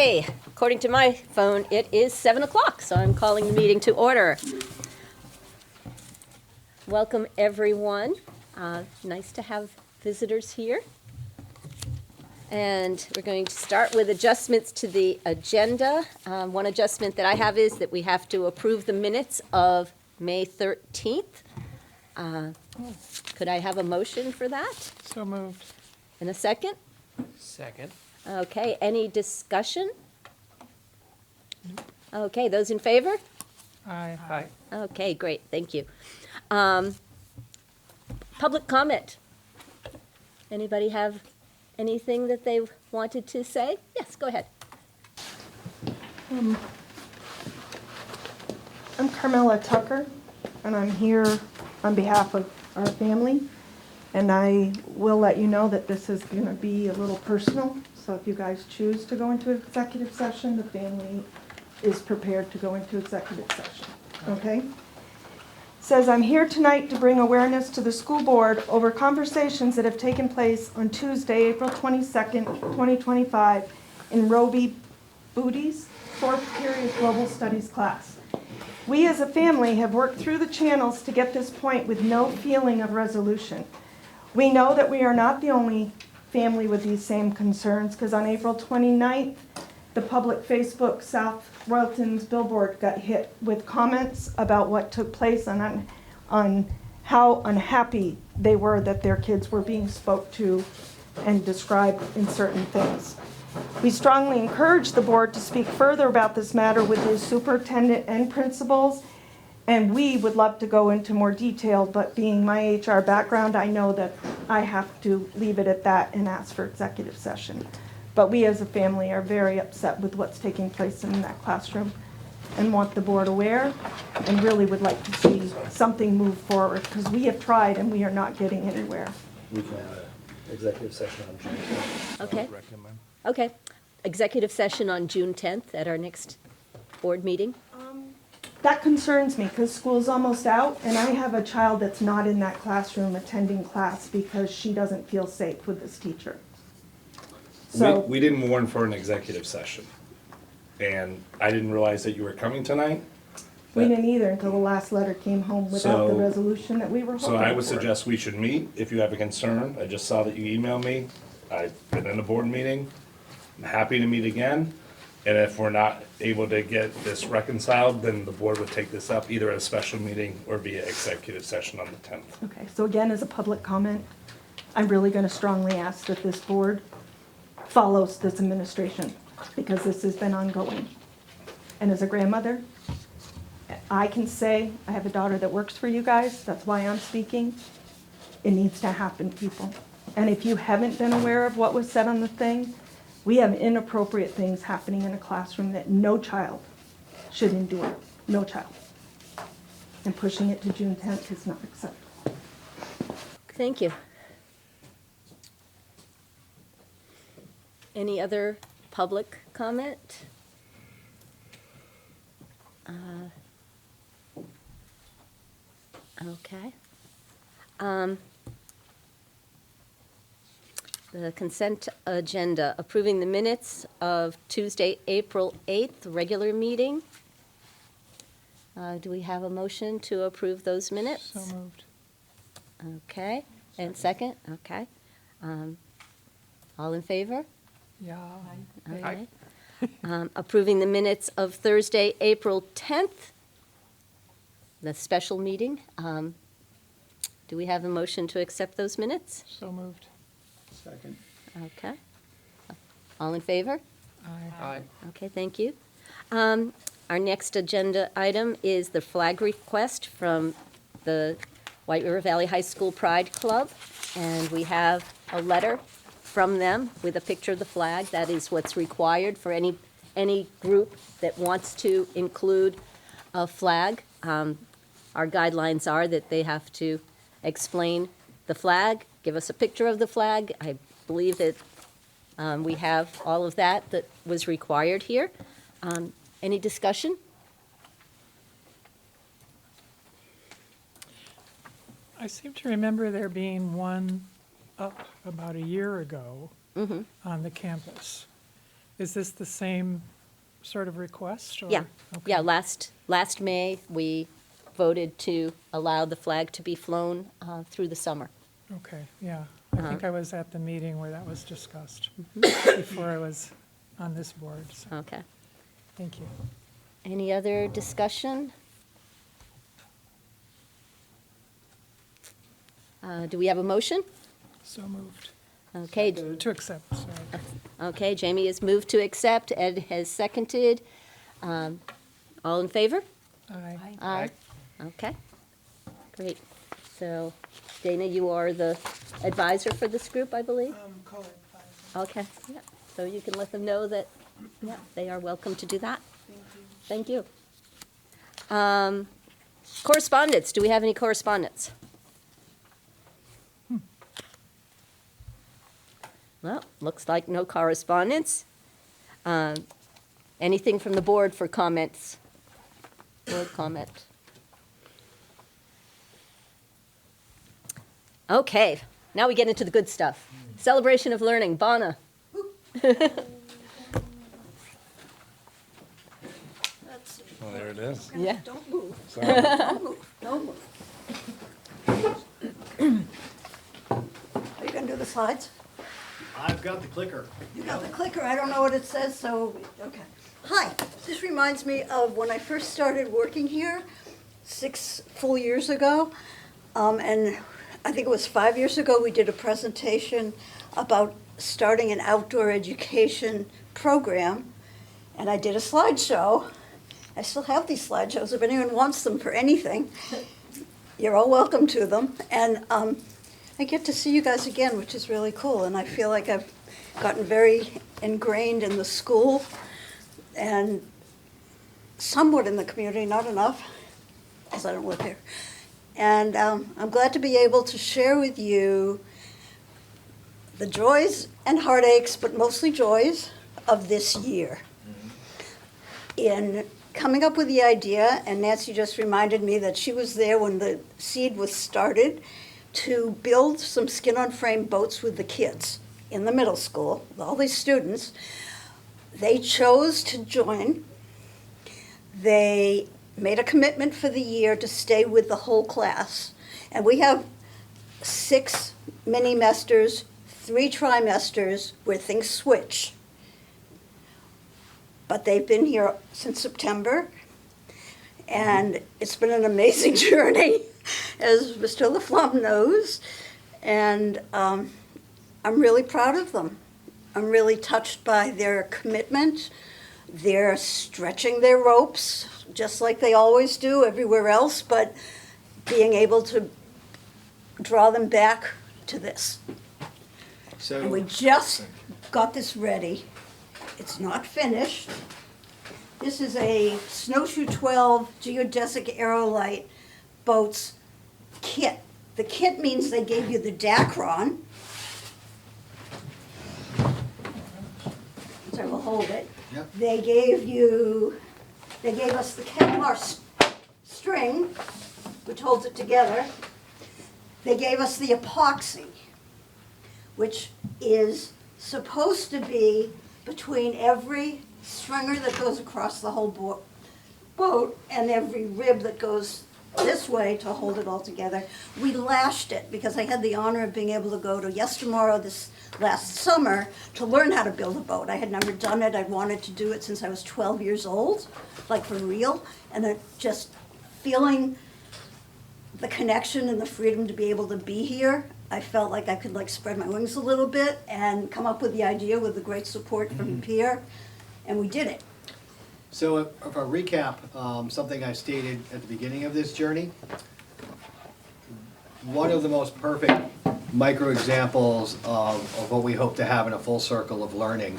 Okay, according to my phone, it is 7 o'clock, so I'm calling the meeting to order. Welcome, everyone. Nice to have visitors here. And we're going to start with adjustments to the agenda. One adjustment that I have is that we have to approve the minutes of May 13th. Could I have a motion for that? So moved. In a second? Second. Okay, any discussion? Okay, those in favor? Aye. Aye. Okay, great, thank you. Public comment. Anybody have anything that they wanted to say? Yes, go ahead. I'm Carmela Tucker, and I'm here on behalf of our family. And I will let you know that this is going to be a little personal. So if you guys choose to go into executive session, the family is prepared to go into executive session. Okay? Says, I'm here tonight to bring awareness to the school board over conversations that have taken place on Tuesday, April 22nd, 2025 in WRUDB's 4th period global studies class. We as a family have worked through the channels to get this point with no feeling of resolution. We know that we are not the only family with these same concerns, because on April 29th, the public Facebook South Royalton's billboard got hit with comments about what took place on how unhappy they were that their kids were being spoke to and described in certain things. We strongly encourage the board to speak further about this matter with the superintendent and principals, and we would love to go into more detail, but being my HR background, I know that I have to leave it at that and ask for executive session. But we as a family are very upset with what's taking place in that classroom and want the board aware and really would like to see something move forward, because we have tried and we are not getting anywhere. We can have an executive session on June 10th. Okay. Okay. Executive session on June 10th at our next board meeting. That concerns me, because school's almost out, and I have a child that's not in that classroom attending class because she doesn't feel safe with this teacher. So We didn't warn for an executive session, and I didn't realize that you were coming tonight. we didn't either until the last letter came home without the So- resolution that we were hoping So I would for. suggest we should meet if you have a concern. I just saw that you emailed me. I've been in a board meeting. I'm happy to meet again. And if we're not able to get this reconciled, then the board would take this up either at a special meeting or via executive session on the 10th. Okay, so again, as a public comment, I'm really going to strongly ask that this board follows this administration, because this has been ongoing. And as a grandmother, I can say, I have a daughter that works for you guys, that's why I'm speaking. It needs to happen, people. And if you haven't been aware of what was said on the thing, we have inappropriate things happening in a classroom that no child should endure, no child. And pushing it to June 10th is not acceptable. Thank you. Any other public comment? Okay. The consent agenda, approving the minutes of Tuesday, April 8th, regular meeting. Do we have a motion to approve those minutes? So moved. Okay, and second, okay. All in favor? Yeah. Okay. Approving the minutes of Thursday, April 10th, the special meeting. Do we have a motion to accept those minutes? So moved. Second. Okay. All in favor? Aye. Aye. Okay, thank you. Our next agenda item is the flag request from the White River Valley High School Pride Club, and we have a letter from them with a picture of the flag. That is what's required for any group that wants to include a flag. Our guidelines are that they have to explain the flag, give us a picture of the flag. I believe that we have all of that was required here. Any discussion? I seem to remember there being one up about a year ago on the campus. Is this the same sort of request? Or? Yeah, Okay. yeah, last May, we voted to allow the flag to be flown through the summer. Okay, yeah. I Uh-huh. think I was at the meeting where that was discussed Mm-hmm. before I was on this board, so Okay. thank you. Any other discussion? Do we have a motion? So moved. Okay, To accept, sorry. okay, Jamie has moved to accept, Ed has seconded. All in favor? Aye. Aye. Okay, great. So Dana, you are the advisor for this group, I believe? Okay, yeah, so you can let them know that, yeah, they are welcome to do that. Thank you. Correspondence, do we have any correspondence? Well, looks like no correspondence. Anything from the board for comments? Board comment? Okay, now we get into the good stuff. Celebration of learning, Bonna. Well, there it is. Yeah. Don't move, Sorry. don't move, don't move. Are you gonna do the slides? I've got the clicker. You got the clicker, I don't know what it says, so, okay. Hi, this reminds me of when I first started working here, 6 full years ago. And I think it was 5 years ago, we did a presentation about starting an outdoor education program. And I did a slideshow. I still have these slideshows if anyone wants them for anything. You're all welcome to them. And I get to see you guys again, which is really cool. And I feel like I've gotten very ingrained in the school and somewhat in the community, not enough, because I don't live here. And I'm glad to be able to share with you the joys and heartaches, but mostly joys, of this year. In coming up with the idea, and Nancy just reminded me that she was there when the seed was started, to build some skin-on-frame boats with the kids in the middle school, with all these students. They chose to join. They made a commitment for the year to stay with the whole class. And we have 6 mini-mesters, 3 trimesters where things switch. But they've been here since September, and it's been an amazing journey, as Mr. LaFlamme knows. And I'm really proud of them. I'm really touched by their commitment. They're stretching their ropes, just like they always do everywhere else, but being able to draw them back to this. And we just got this ready. It's not finished. This is a Snowshoe 12 geodesic aerolite boats kit. The kit means they gave you the Dacron. So we'll hold it. Yep. They gave us the Kevlar string, which holds it together. They gave us the epoxy, which is supposed to be between every stringer that goes across the whole boat and every rib that goes this way to hold it all together. We lashed it because I had the honor of being able to go to Yes Tomorrow this last summer to learn how to build a boat. I had never done it. I'd wanted to do it since I was 12 years old, like for real. And it just feeling the connection and the freedom to be able to be here, I felt like I could like spread my wings a little bit and come up with the idea with the great support from Pierre, and we did it. So if I recap something I stated at the beginning of this journey, one of the most perfect micro examples of what we hope to have in a full circle of learning,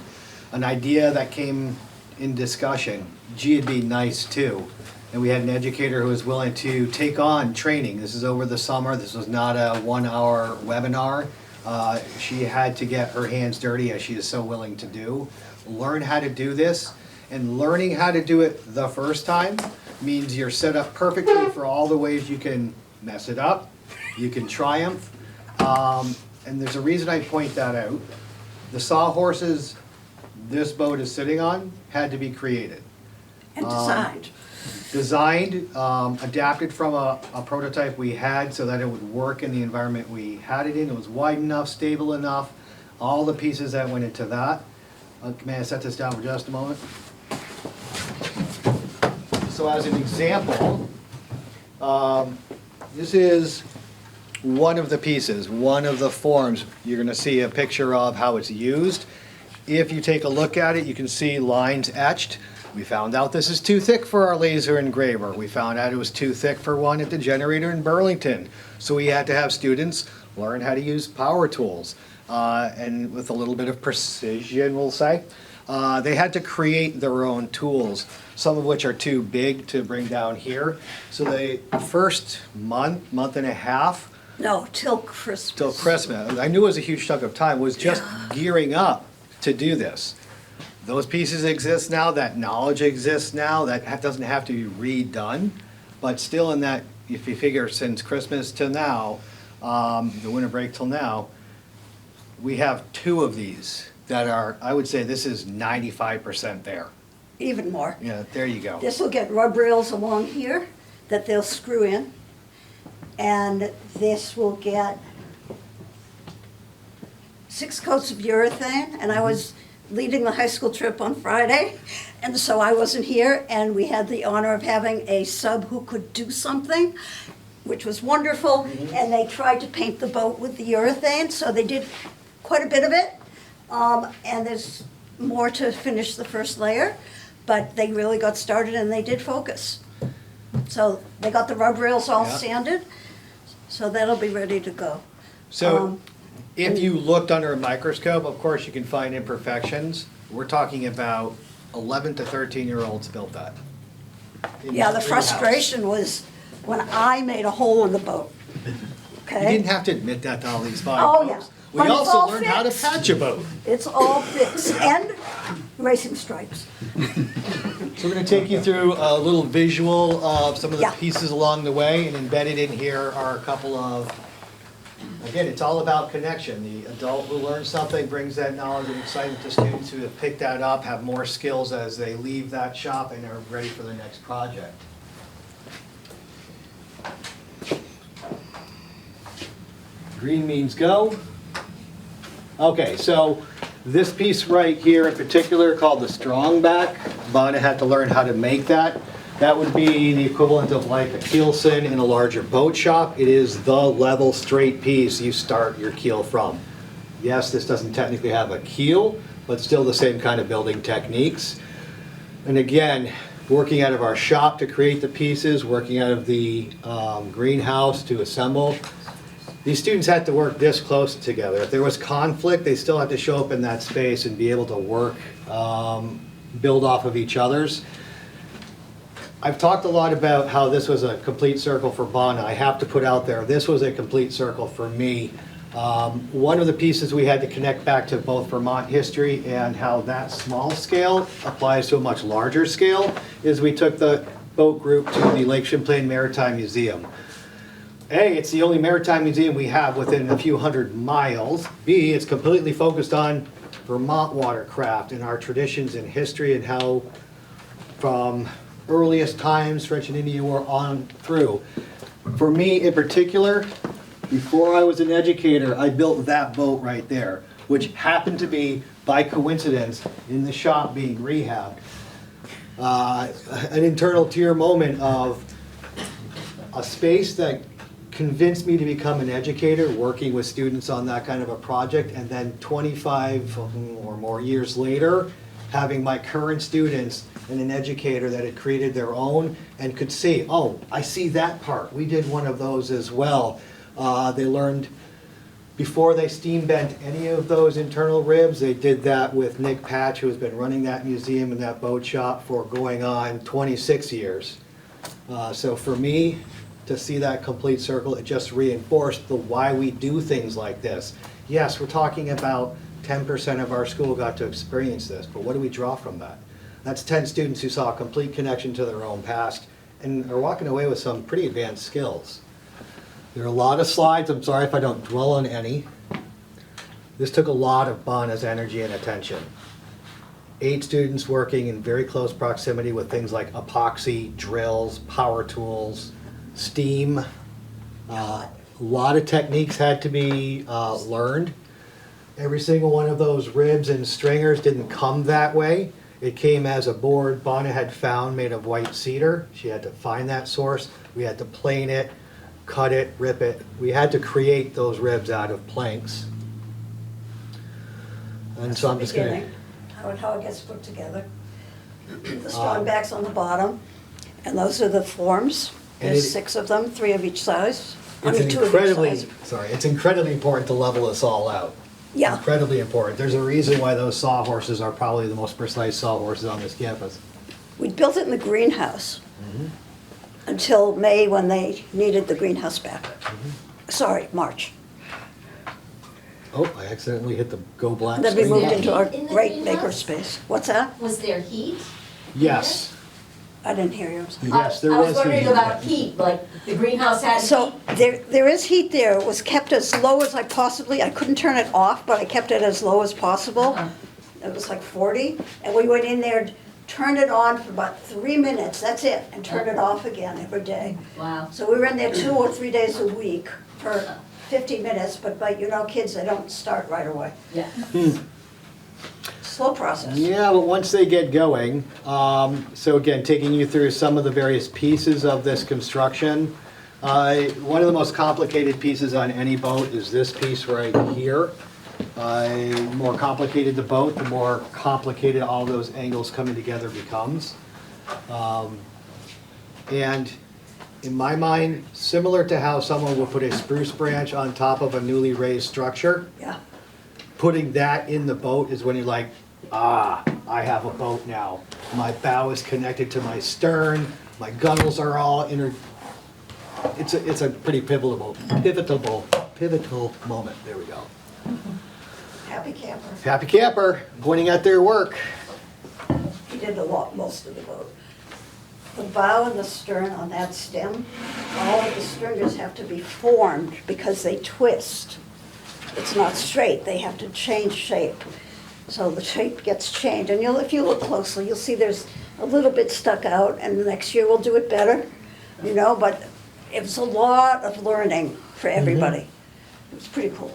an idea that came in discussion, gee, it'd be nice too. And we had an educator who was willing to take on training. This is over the summer. This was not a 1-hour webinar. She had to get her hands dirty, as she is so willing to do, learn how to do this. And learning how to do it the first time means you're set up perfectly for all the ways you can mess it up, you can triumph. And there's a reason I point that out. The sawhorses this boat is sitting on had to be created. And designed. Designed, adapted from a prototype we had so that it would work in the environment we had it in. It was wide enough, stable enough, all the pieces that went into that. May I set this down for just a moment? So as an example, this is one of the pieces, one of the forms. You're gonna see a picture of how it's used. If you take a look at it, you can see lines etched. We found out this is too thick for our laser engraver. We found out it was too thick for one at the generator in Burlington. So we had to have students learn how to use power tools. And with a little bit of precision, we'll say. They had to create their own tools, some of which are too big to bring down here. So the first month and a half, No, till Christmas. till Christmas, I knew it was a huge chunk of time, was just gearing up to do this. Those pieces exist now, that knowledge exists now, that doesn't have to be redone. But still in that, if you figure since Christmas till now, the winter break till now, we have 2 of these that are, I would say this is 95% there. Even more. Yeah, there you go. This will get rub rails along here that they'll screw in. And this will get 6 coats of urethane. And I was leading the high school trip on Friday, and so I wasn't here. And we had the honor of having a sub who could do something, which was wonderful. And they tried to paint the boat with the urethane, so they did quite a bit of it. And there's more to finish the first layer, but they really got started and they did focus. So they got the rub rails all Yeah. sanded, so that'll be ready to go. So if you looked under a microscope, of course, you can find imperfections. We're talking about 11 to 13-year-olds built that. In Yeah, the greenhouse. frustration was when I made a hole in the boat, You okay? didn't have to admit that to all these fine Oh, folks. yeah. We But it's also all learned how to fixed. patch a boat. It's all fixed, and racing stripes. So we're gonna take you through a little visual of some of the Yeah. pieces along the way, and embedded in here are a couple of, again, it's all about connection. The adult who learns something brings that knowledge and excitement to students who have picked that up, have more skills as they leave that shop and are ready for their next project. Green means go. Okay, so this piece right here in particular called the strong back, Bonnet had to learn how to make that. That would be the equivalent of like a keelson in a larger boat shop. It is the level straight piece you start your keel from. Yes, this doesn't technically have a keel, but still the same kind of building techniques. And again, working out of our shop to create the pieces, working out of the greenhouse to assemble. These students had to work this close together. If there was conflict, they still had to show up in that space and be able to work, build off of each other's. I've talked a lot about how this was a complete circle for Bonna. I have to put out there, this was a complete circle for me. One of the pieces we had to connect back to both Vermont history and how that small scale applies to a much larger scale is we took the boat group to the Lake Champlain Maritime Museum. A, it's the only maritime museum we have within a few hundred miles. B, it's completely focused on Vermont watercraft and our traditions and history and how from earliest times, French and Indian War on through. For me in particular, before I was an educator, I built that boat right there, which happened to be, by coincidence, in the shop being rehabbed. An internal tear moment of a space that convinced me to become an educator, working with students on that kind of a project, and then 25 or more years later, having my current students and an educator that had created their own and could see, oh, I see that part. We did one of those as well. They learned before they steam bent any of those internal ribs. They did that with Nick Patch, who has been running that museum and that boat shop for going on 26 years. So for me, to see that complete circle, it just reinforced the why we do things like this. Yes, we're talking about 10% of our school got to experience this, but what do we draw from that? That's 10 students who saw a complete connection to their own past and are walking away with some pretty advanced skills. There are a lot of slides, I'm sorry if I don't dwell on any. This took a lot of Bonna's energy and attention. 8 students working in very close proximity with things like epoxy, drills, power tools, steam. A lot of techniques had to be learned. Every single one of those ribs and stringers didn't come that way. It came as a board Bonnie had found made of white cedar. She had to find that source. We had to plane it, cut it, rip it. We had to create those ribs out of planks. And so I'm just gonna, Beginning, how it gets put together. The strong backs on the bottom, and those are the forms. And There's it- 6 of them, 3 of each size. I it's mean, 2 of each incredibly, size. it's incredibly important to level this all out. Yeah, Incredibly important. There's a reason why those sawhorses are probably the most precise sawhorses on this campus. we built it in the greenhouse until May when they needed the greenhouse back. Sorry, March. Oh, I accidentally hit the go black Then we screen. moved into our In the great greenhouse? makerspace. What's that? Was there heat? Yes, I didn't hear you. yes, there I was was wondering heat. about heat, like the greenhouse had So heat. there is heat there. It was kept as low as I couldn't turn it off, but I kept it as low as possible. Uh-huh. It was like 40, and we went in there, turned it on for about 3 minutes, that's it, and turned it off again every day. Wow. So we were in there 2 or 3 days a week for 50 minutes, but you know, kids, they don't start right away. Yeah. Slow process. Yeah, but once they get going, so again, taking you through some of the various pieces of this construction. One of the most complicated pieces on any boat is this piece right here. The more complicated the boat, the more complicated all those angles coming together becomes. And in my mind, similar to how someone would put a spruce branch on top of a newly raised structure, Yeah, putting that in the boat is when you're like, ah, I have a boat now. My bow is connected to my stern, my gunnels are all it's a pretty pivotal moment. There we go. happy camper. Happy camper, pointing at their work. He did most of the boat. The bow and the stern on that stem, all of the stringers have to be formed because they twist. It's not straight, they have to change shape. So the shape gets changed, and if you look closely, you'll see there's a little bit stuck out, and next year we'll do it better, you know, but it was a lot of learning for everybody. It was pretty cool.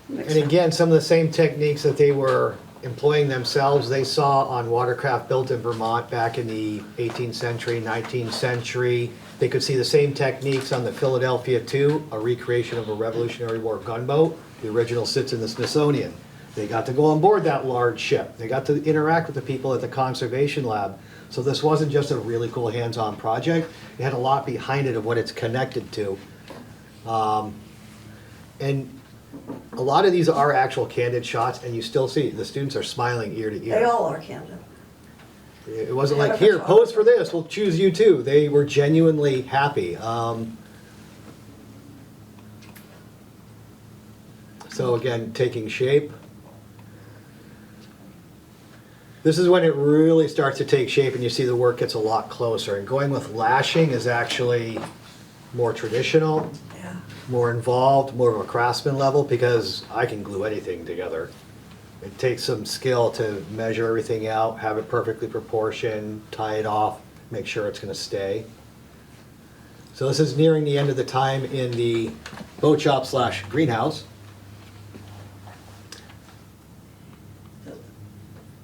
And again, some of the same techniques that they were employing themselves, they saw on watercraft built in Vermont back in the 18th century, 19th century. They could see the same techniques on the Philadelphia 2, a recreation of a Revolutionary War gunboat. The original sits in the Smithsonian. They got to go on board that large ship. They got to interact with the people at the conservation lab. So this wasn't just a really cool hands-on project. It had a lot behind it of what it's connected to. And a lot of these are actual candid shots, and you still see the students are smiling ear to They ear. all are candid. It wasn't Yeah, like, that's here, all. pose for this, we'll choose you too. They were genuinely happy. So again, taking shape. This is when it really starts to take shape and you see the work gets a lot closer. And going with lashing is actually more traditional, Yeah. more involved, more of a craftsman level, because I can glue anything together. It takes some skill to measure everything out, have it perfectly proportioned, tie it off, make sure it's gonna stay. So this is nearing the end of the time in the boat shop / greenhouse.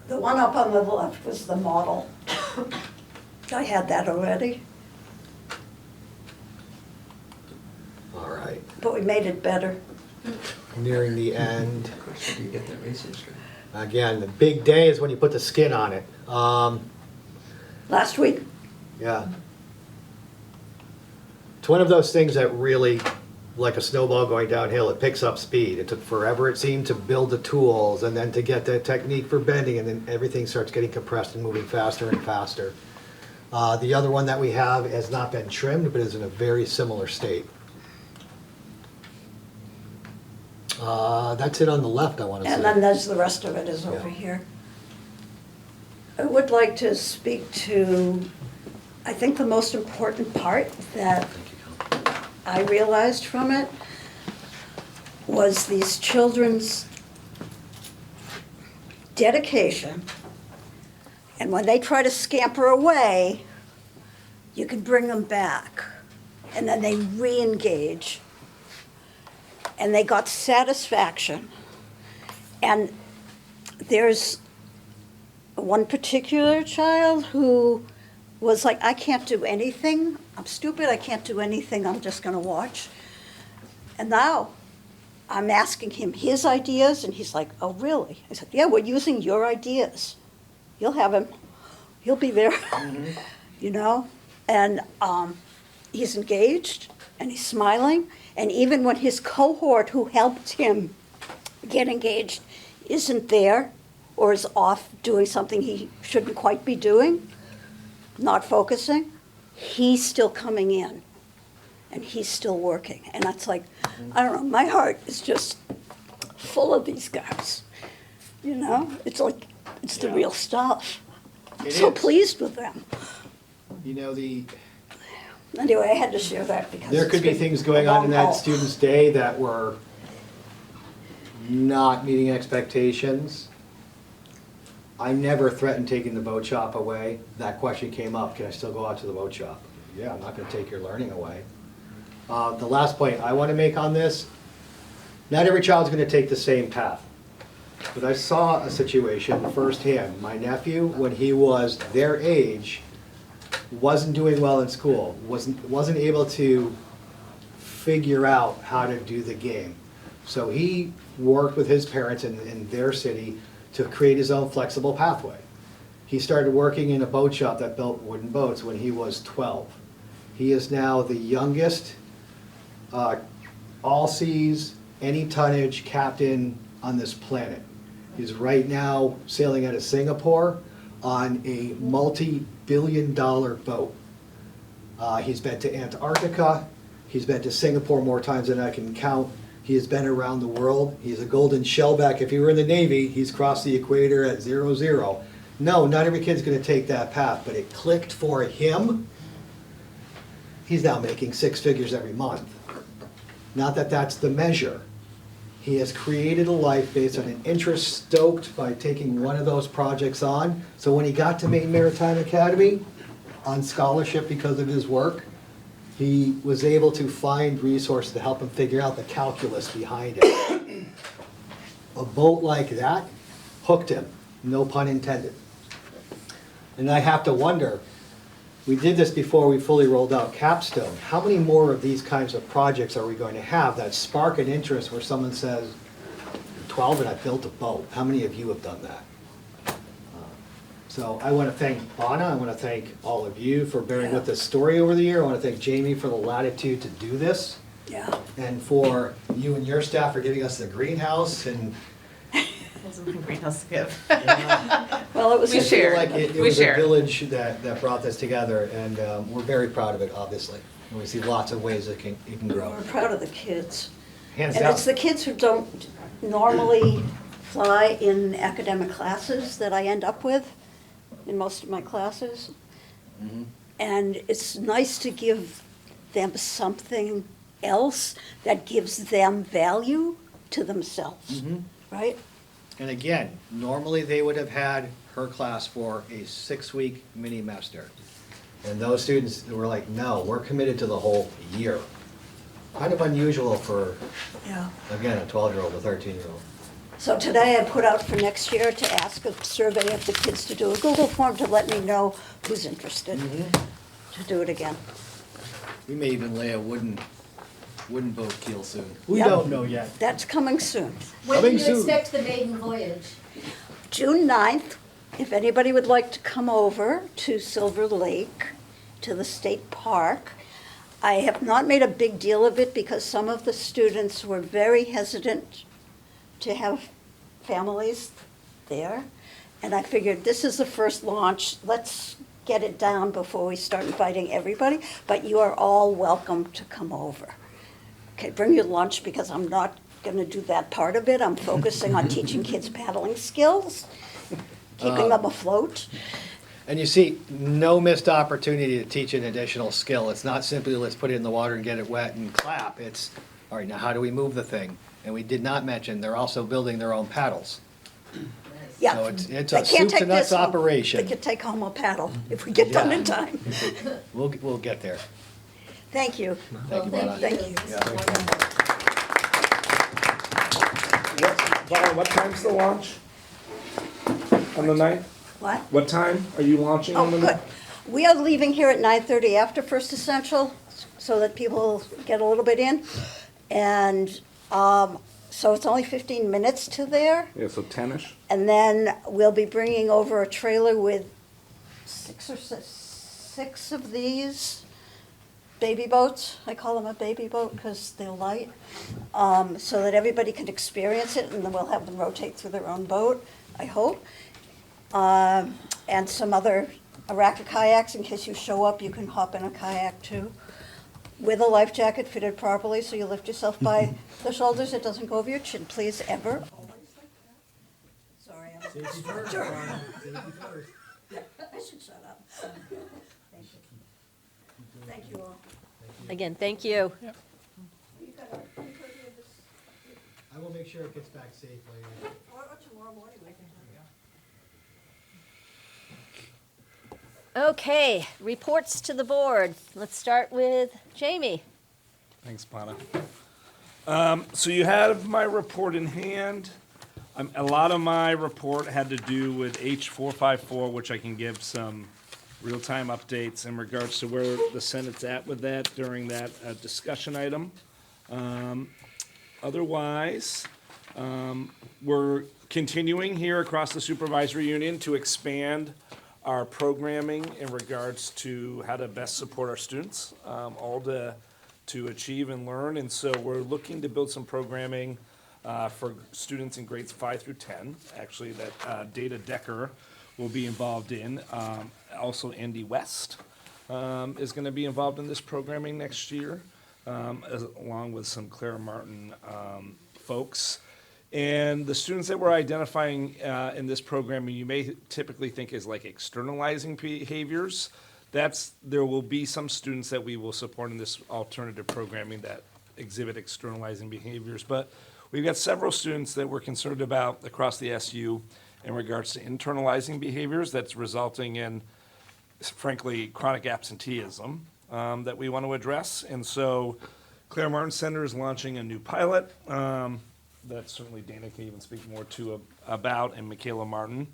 The one up on the left was the model. I had that already, All right, but we made it better. nearing the end. Of course, you get that racing straight. Again, the big day is when you put the skin on it. Last week, Yeah. It's one of those things that really, like a snowball going downhill, it picks up speed. It took forever, it seemed, to build the tools and then to get the technique for bending, and then everything starts getting compressed and moving faster and faster. The other one that we have has not been trimmed, but is in a very similar state. That's it on the left, I want to say. and then there's the rest of it is over Yeah. here. I would like to speak to, I think the most important part that I realized from it was these children's dedication, and when they try to scamper away, you can bring them back, and then they re-engage, and they got satisfaction. And there's one particular child who was like, I can't do anything, I'm stupid, I can't do anything, I'm just gonna watch. And now, I'm asking him his ideas, and he's like, oh, really? I said, yeah, we're using your ideas. You'll have him, he'll be there, you know? And he's engaged, and he's smiling, and even when his cohort who helped him get engaged isn't there, or is off doing something he shouldn't quite be doing, not focusing, he's still coming in, and he's still working. And that's like, I don't know, my heart is just full of these guys, you know? It's like, it's the real stuff. It So is. pleased with them. You know, Anyway, I had to share that because there it's could be been things a going on in long that haul. student's day that were not meeting expectations. I never threatened taking the boat shop away. That question came up, can I still go out to the boat shop? Yeah, I'm not gonna take your learning away. The last point I wanna make on this, not every child's gonna take the same path. But I saw a situation firsthand. My nephew, when he was their age, wasn't doing well in school, wasn't able to figure out how to do the game. So he worked with his parents in their city to create his own flexible pathway. He started working in a boat shop that built wooden boats when he was 12. He is now the youngest all seas, any tonnage captain on this planet. He's right now sailing out of Singapore on a multi-billion-dollar boat. He's been to Antarctica, he's been to Singapore more times than I can count. He has been around the world. He's a golden shellback. If he were in the Navy, he's crossed the equator at 0-0. No, not every kid's gonna take that path, but it clicked for him. He's now making 6 figures every month. Not that that's the measure. He has created a life based on an interest stoked by taking one of those projects on. So when he got to Maine Maritime Academy on scholarship because of his work, he was able to find resources to help him figure out the calculus behind it. A boat like that hooked him, no pun intended. And I have to wonder, we did this before we fully rolled out Capstone. How many more of these kinds of projects are we going to have that spark an interest where someone says, 12 and I built a boat? How many of you have done that? So I want to thank Anna, I want to thank all of you for bearing with this story over the year. I want to thank Jamie for the latitude to do this. Yeah. And for you and your staff for giving us the greenhouse and Greenhouse give. Well, it was. We a- share. like it We was a share. village that brought this together, and we're very proud of it, obviously. And we see lots of ways it can grow. We're proud of the kids. Hands And down. it's the kids who don't normally fly in academic classes that I end up with in most of my classes. Mm-hmm. And it's nice to give them something else that gives them value to themselves, Mhm. right? And again, normally they would have had her class for a 6-week mini-master. And those students were like, no, we're committed to the whole year. Kind of unusual for, Yeah. again, a 12-year-old, a 13-year-old. So today I put out for next year to ask a survey of the kids to do a Google form to let me know who's interested to do it again. We may even lay a wooden boat keel soon. We Yep. don't know yet. That's coming soon. When do Coming you soon. expect the maiden voyage? June 9th, if anybody would like to come over to Silver Lake, to the state park. I have not made a big deal of it because some of the students were very hesitant to have families there. And I figured this is the first launch, let's get it down before we start inviting everybody. But you are all welcome to come over. Okay, bring your lunch because I'm not gonna do that part of it. I'm focusing on teaching kids paddling skills, keeping them afloat. And you see, no missed opportunity to teach an additional skill. It's not simply let's put it in the water and get it wet and clap. It's, all right, now how do we move the thing? And we did not mention, they're also building their own paddles. Yeah. So it's They a can't soup take to nuts this home. operation. They could take home a paddle if we get done in Yeah. time. We'll get there. Thank you. Thank you, Well, Mona. Thank you. This is wonderful. What time's the launch? On the 9th? What? What time are you launching Oh, on the good. 9th? We are leaving here at 9:30 after First Essential, so that people get a little bit in. And so it's only 15 minutes to there. Yeah, so 10-ish. And then we'll be bringing over a trailer with six of these baby boats. I call them a baby boat because they're light, so that everybody can experience it, and then we'll have them rotate through their own boat, I hope. And some other, a rack of kayaks, in case you show up, you can hop in a kayak too, with a life jacket fitted properly, so you lift yourself by the shoulders, it doesn't go over your chin, please, ever. Sorry, I should shut up. Thank you all. Again, thank you. I will make sure it gets back safely. Or tomorrow morning. Okay, reports to the board. Let's start with Jamie. Thanks, Pana. So you have my report in hand. A lot of my report had to do with H454, which I can give some real-time updates in regards to where the Senate's at with that during that discussion item. Otherwise, we're continuing here across the supervisory union to expand our programming in regards to how to best support our students, all to achieve and learn. And so we're looking to build some programming for students in grades 5 through 10, actually, that Data Decker will be involved in. Also, Andy West is going to be involved in this programming next year, along with some Clara Martin folks. And the students that we're identifying in this programming, you may typically think is like externalizing behaviors. There will be some students that we will support in this alternative programming that exhibit externalizing behaviors. But we've got several students that we're concerned about across the SU in regards to internalizing behaviors that's resulting in, frankly, chronic absenteeism that we want to address. And so Claire Martin Center is launching a new pilot that certainly Dana can even speak more to about, and Michaela Martin.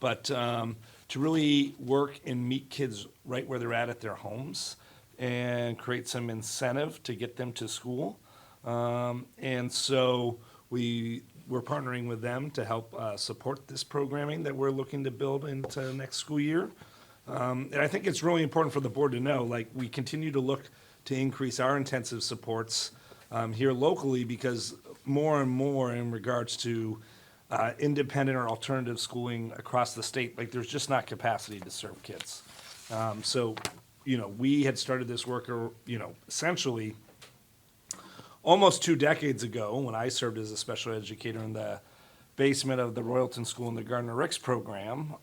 But to really work and meet kids right where they're at their homes and create some incentive to get them to school. And so we're partnering with them to help support this programming that we're looking to build into next school year. And I think it's really important for the board to know, like, we continue to look to increase our intensive supports here locally, because more and more in regards to independent or alternative schooling across the state, like, there's just not capacity to serve kids. So, we had started this work, essentially almost 2 decades ago, when I served as a special educator in the basement of the Royalton School and the Gardner Ricks program,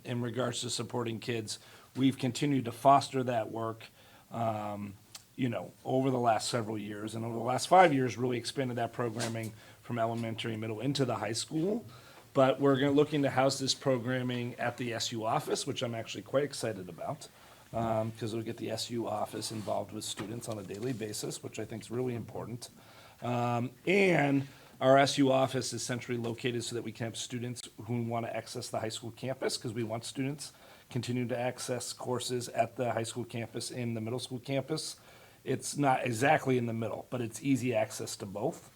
in regards to supporting kids. We've continued to foster that work, over the last several years, and over the last 5 years, really expanded that programming from elementary and middle into the high school. But we're looking to house this programming at the SU office, which I'm actually quite excited about, because it'll get the SU office involved with students on a daily basis, which I think is really important. And our SU office is centrally located so that we can have students who want to access the high school campus, because we want students continue to access courses at the high school campus and the middle school campus. It's not exactly in the middle, but it's easy access to both.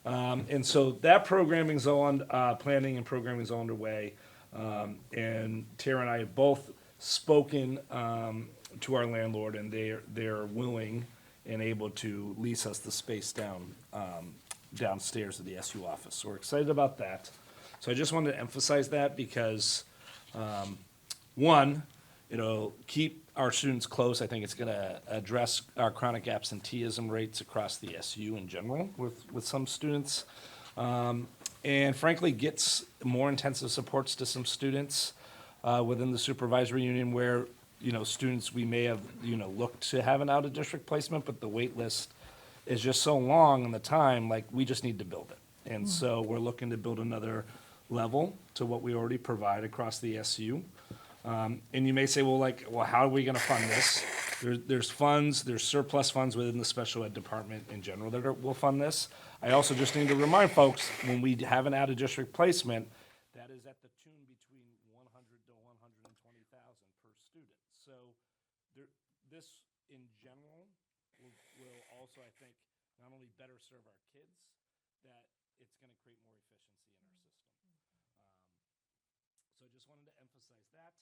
And so that programming's on, planning and programming is underway. And Tara and I have both spoken to our landlord, and they're willing and able to lease us the space downstairs at the SU office. So we're excited about that. So I just wanted to emphasize that because, one, it'll keep our students close. I think it's going to address our chronic absenteeism rates across the SU in general with some students. And frankly, gets more intensive supports to some students within the supervisory union where, students we may have, looked to have an out-of-district placement, but the wait list is just so long and the time, like, we just need to build it. And so we're looking to build another level to what we already provide across the SU. And you may say, well, how are we gonna fund this? There's funds, there's surplus funds within the special ed department in general that will fund this. I also just need to remind folks, when we have an out-of-district placement, that is at the tune between 100 to 120,000 per student. So this, in general, will also, I think, not only better serve our kids, that it's gonna create more efficiency in our system. So I just wanted to emphasize that.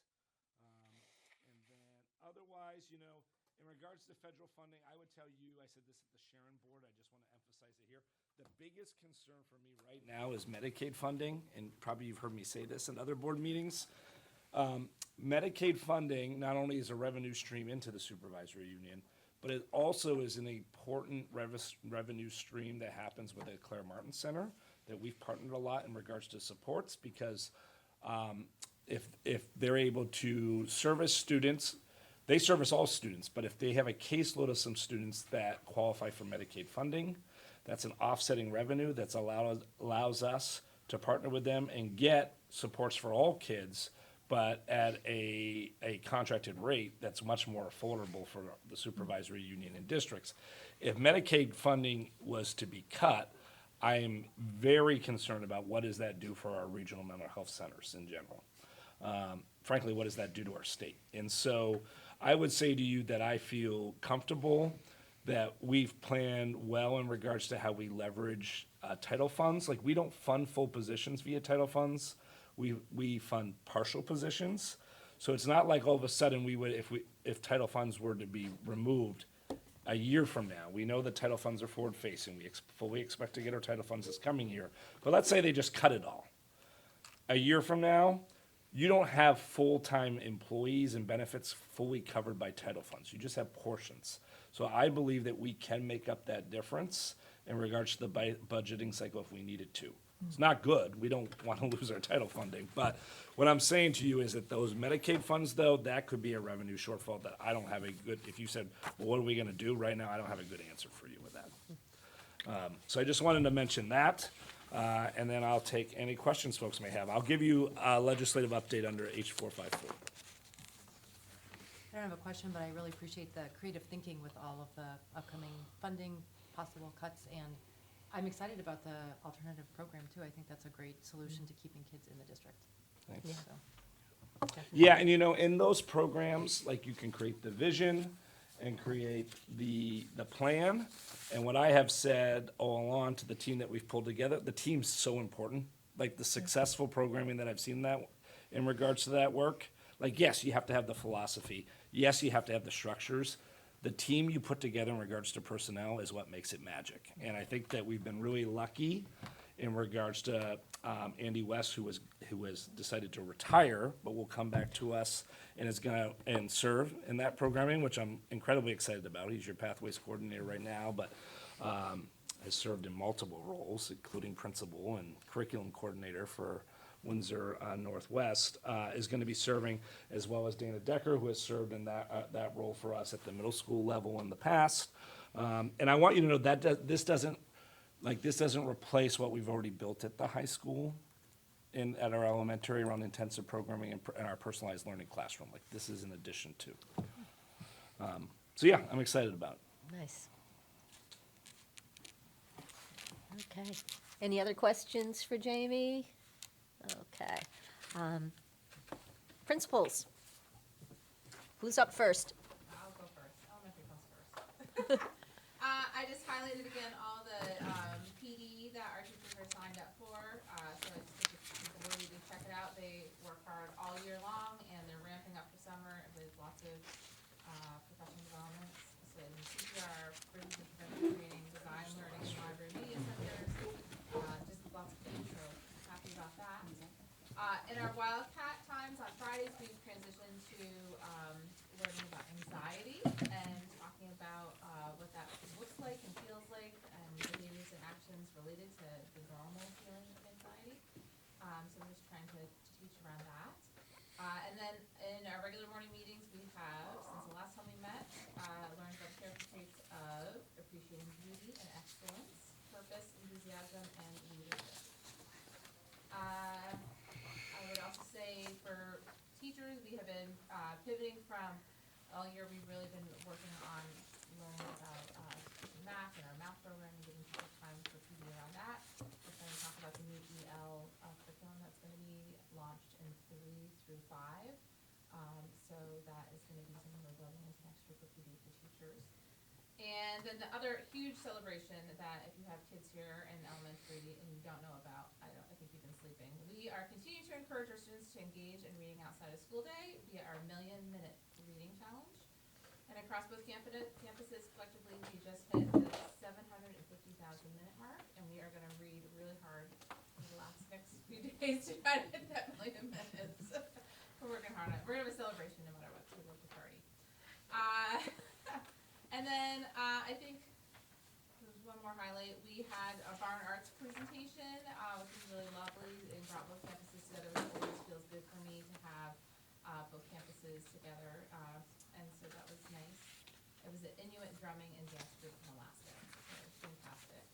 And then otherwise, in regards to federal funding, I would tell you, I said this at the Sharon board, I just want to emphasize it here. The biggest concern for me right now is Medicaid funding, and probably you've heard me say this in other board meetings. Medicaid funding not only is a revenue stream into the supervisory union, but it also is an important revenue stream that happens with the Claire Martin Center, that we've partnered a lot in regards to supports, because if they're able to service students, they service all students, but if they have a caseload of some students that qualify for Medicaid funding, that's an offsetting revenue that's allows us to partner with them and get supports for all kids, but at a contracted rate that's much more affordable for the supervisory union and districts. If Medicaid funding was to be cut, I am very concerned about what does that do for our regional mental health centers in general. Frankly, what does that do to our state? And so I would say to you that I feel comfortable that we've planned well in regards to how we leverage title funds. Like, we don't fund full positions via title funds. We fund partial positions. So it's not like all of a sudden we would, if title funds were to be removed a year from now. We know that title funds are forward facing. We fully expect to get our title funds this coming year. But let's say they just cut it all. A year from now, you don't have full-time employees and benefits fully covered by title funds. You just have portions. So I believe that we can make up that difference in regards to the budgeting cycle if we needed to. It's not good. We don't want to lose our title funding. But what I'm saying to you is that those Medicaid funds, though, that could be a revenue shortfall that I don't have a good, if you said, well, what are we going to do right now? I don't have a good answer for you with that. So I just wanted to mention that. And then I'll take any questions folks may have. I'll give you a legislative update under H454. I don't have a question, but I really appreciate the creative thinking with all of the upcoming funding, possible cuts, and I'm excited about the alternative program too. I think that's a great solution to keeping kids in the district. Thanks. So, Yeah, and in those programs, like, you can create the vision and create the plan. And what I have said all along to the team that we've pulled together, the team's so important. Like, the successful programming that I've seen that in regards to that work, like, yes, you have to have the philosophy. Yes, you have to have the structures. The team you put together in regards to personnel is what makes it magic. And I think that we've been really lucky in regards to Andy West, who has decided to retire, but will come back to us and is going to serve in that programming, which I'm incredibly excited about. He's your Pathways coordinator right now, but has served in multiple roles, including principal and curriculum coordinator for Windsor Northwest, is going to be serving, as well as Dana Decker, who has served in that role for us at the middle school level in the past. And I want you to know that this doesn't replace what we've already built at the high school at our elementary around intensive programming and our personalized learning classroom. Like, this is in addition to. So yeah, I'm excited about it. Nice. Okay. Any other questions for Jamie? Okay. Principals. Who's up first? I'll go first. Elementary comes first. I just highlighted again all the PD that our teachers are signed up for. So I just think it's ability to check it out. They work hard all year long, and they're ramping up for summer with lots of professional developments. So in CPR, prevention training, design learning, and library media centers. Just lots of things. So happy about that. In our Wildcat times on Fridays, we've transitioned to learning about anxiety and talking about what that looks like and feels like, and behaviors and actions related to the normal feeling of anxiety. So we're just trying to teach around that. And then in our regular morning meetings, we have, since the last time we met, learned about the character traits of appreciating beauty and excellence, purpose, enthusiasm, and leadership. we have been pivoting from, all year, we've really been working on learning about math and our math program and giving people time for PD around that. We're going to talk about the new EL curriculum that's going to be launched in 3 through 5. So that is going to be something we're building into next year for PD for teachers. And then the other huge celebration that if you have kids here in elementary and you don't know about, I think you've been sleeping. We are continuing to encourage our students to engage in reading outside of school day via our Million-Minute Reading Challenge. And across both campuses collectively, we just hit the 750,000 minute mark, and we are gonna read really hard for the next few days to try to hit that 1,000,000 minutes. We're working hard on it. We're gonna have a celebration no matter what, so we'll have a party. And then, I think there's one more highlight. We had a barn arts presentation, which was really lovely, and brought both campuses together, which always feels good for me to have both campuses together, and so that was nice. It was an Inuit drumming and dance group from Alaska, so it was fantastic.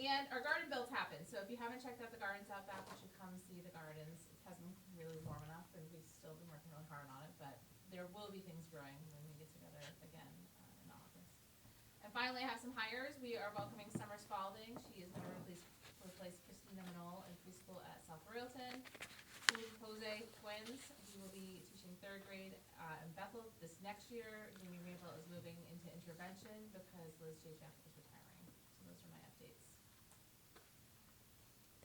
And our garden builds happened, so if you haven't checked out the gardens out back, you should come see the gardens. It hasn't been really warm enough, and we've still been working really hard on it, but there will be things growing when we get together again in August. And finally, I have some hires. We are welcoming Summer Spalding. She is going to replace Christina Manole in preschool at South Royalton. Jose twins. We will be teaching 3rd grade in Bethel this next year. Jamie Rainbow is moving into intervention because Liz J. Jeff is retiring. So those are my updates.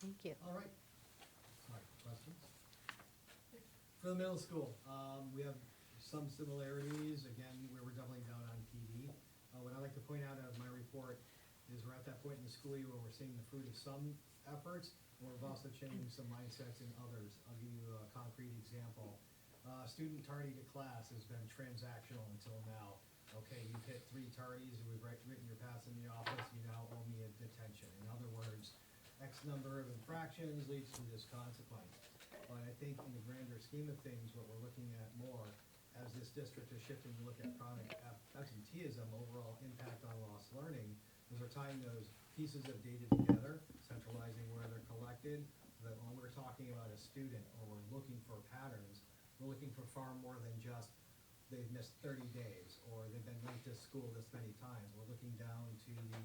Thank you. All right. Sorry, questions? For the middle school, we have some similarities, again, where we're doubling down on PD. What I like to point out of my report is we're at that point in the school year where we're seeing the fruit of some efforts, and we've also changed some mindsets in others. I'll give you a concrete example. Student tardy to class has been transactional until now. Okay, you've hit 3 tardies, we've written your pass in the office, you now owe me a detention. In other words, X number of infractions leads to this consequence. But I think in the grander scheme of things, what we're looking at more, as this district is shifting to look at chronic absenteeism, overall impact on lost learning, is we're tying those pieces of data together, centralizing where they're collected, so that when we're talking about a student or we're looking for patterns, we're looking for far more than just they've missed 30 days or they've been late to school this many times. We're looking down to the,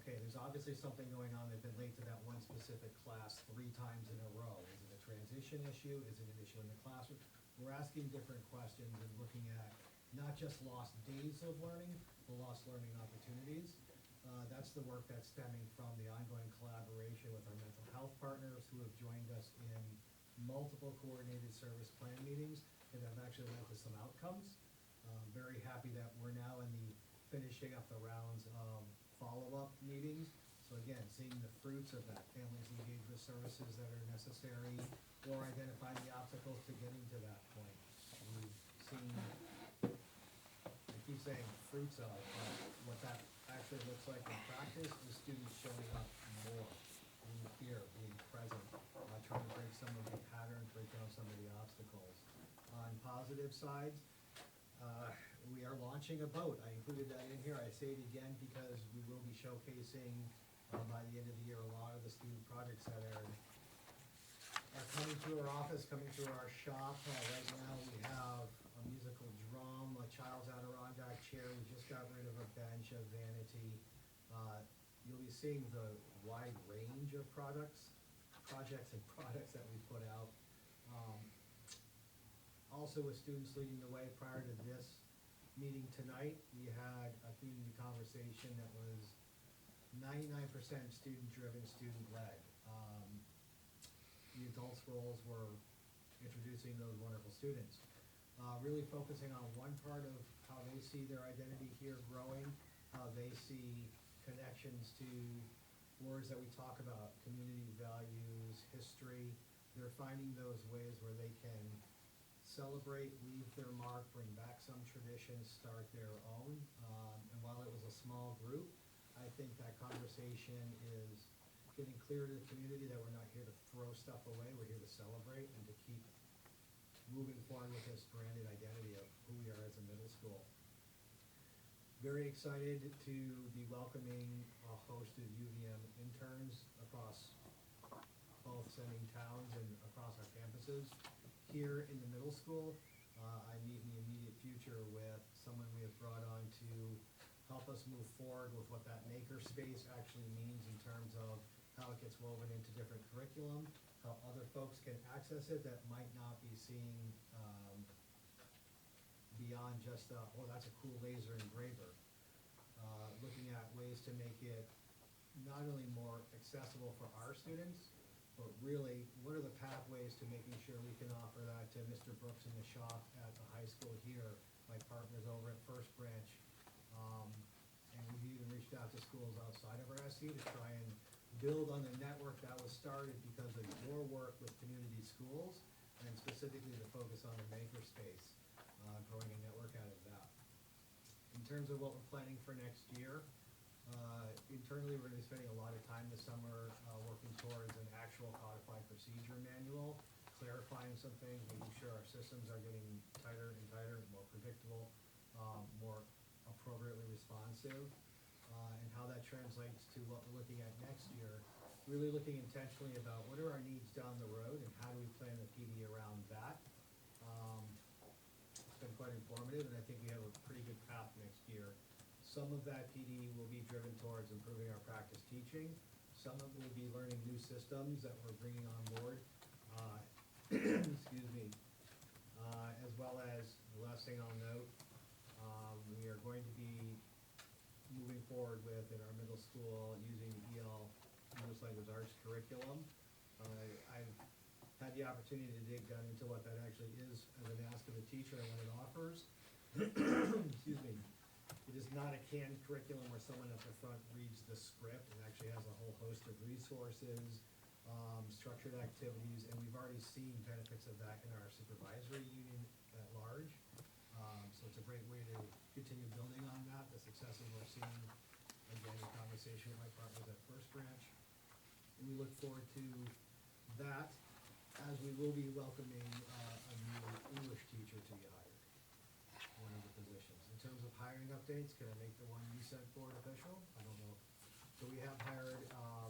okay, there's obviously something going on, they've been late to that one specific class 3 times in a row. Is it a transition issue? Is it an issue in the classroom? We're asking different questions and looking at not just lost days of learning, but lost learning opportunities. That's the work that's stemming from the ongoing collaboration with our mental health partners who have joined us in multiple coordinated service plan meetings that have actually led to some outcomes. Very happy that we're now in the finishing up the rounds of follow-up meetings. So again, seeing the fruits of that, families engaged with services that are necessary or identifying the obstacles to getting to that point. We've seen, I keep saying fruits of, what that actually looks like in practice is students showing up more, being here, being present, trying to break some of the patterns, break down some of the obstacles. On positive sides, we are launching a boat. I included that in here. I say it again because we will be showcasing by the end of the year a lot of the student projects that are coming through our office, coming through our shop. Right now we have a musical drum, a child's Adirondack chair. We just got rid of a bench, a vanity. You'll be seeing the wide range of projects and products that we put out. Also with students leading the way, prior to this meeting tonight, we had a community conversation that was 99% student-driven, student-led. The adults' roles were introducing those wonderful students. Really focusing on one part of how they see their identity here growing, how they see connections to words that we talk about, community values, history. They're finding those ways where they can celebrate, leave their mark, bring back some traditions, start their own. And while it was a small group, I think that conversation is getting clear to the community that we're not here to throw stuff away, we're here to celebrate and to keep moving forward with this branded identity of who we are as a middle school. Very excited to be welcoming a host of UVM interns across both sending towns and across our campuses. here in the middle school, I meet in the immediate future with someone we have brought on to help us move forward with what that maker space actually means in terms of how it gets woven into different curriculum, how other folks can access it that might not be seeing beyond just, oh, that's a cool laser engraver. Looking at ways to make it not only more accessible for our students, but really, what are the pathways to making sure we can offer that to Mr. Brooks in the shop at the high school here, my partners over at First Branch. And we've even reached out to schools outside of our SC to try and build on the network that was started because of your work with community schools, and specifically the focus on the makerspace, growing a network out of that. In terms of what we're planning for next year, internally, we're gonna be spending a lot of time this summer, working towards an actual codified procedure manual, clarifying some things, making sure our systems are getting tighter and tighter, more predictable, more appropriately responsive, and how that translates to what we're looking at next year. Really looking intentionally about what are our needs down the road and how do we plan the PD around that. It's been quite informative, and I think we have a pretty good path next year. Some of that PD will be driven towards improving our practice teaching. Some of it will be learning new systems that we're bringing on board, excuse me, as well as, the last thing I'll note, we are going to be moving forward with, in our middle school, using the EL, English Language Arts curriculum. I've had the opportunity to dig down into what that actually is as an ask of a teacher and what it offers. Excuse me. It is not a canned curriculum where someone at the front reads the script. It actually has a whole host of resources, structured activities, and we've already seen benefits of that in our supervisory union at large. So it's a great way to continue building on that, the successes we're seeing, again, in conversation with my partners at First Branch. And we look forward to that, as we will be welcoming a new English teacher to be hired, one of the positions. In terms of hiring updates, can I make the one you sent forward official? I don't know. So we have hired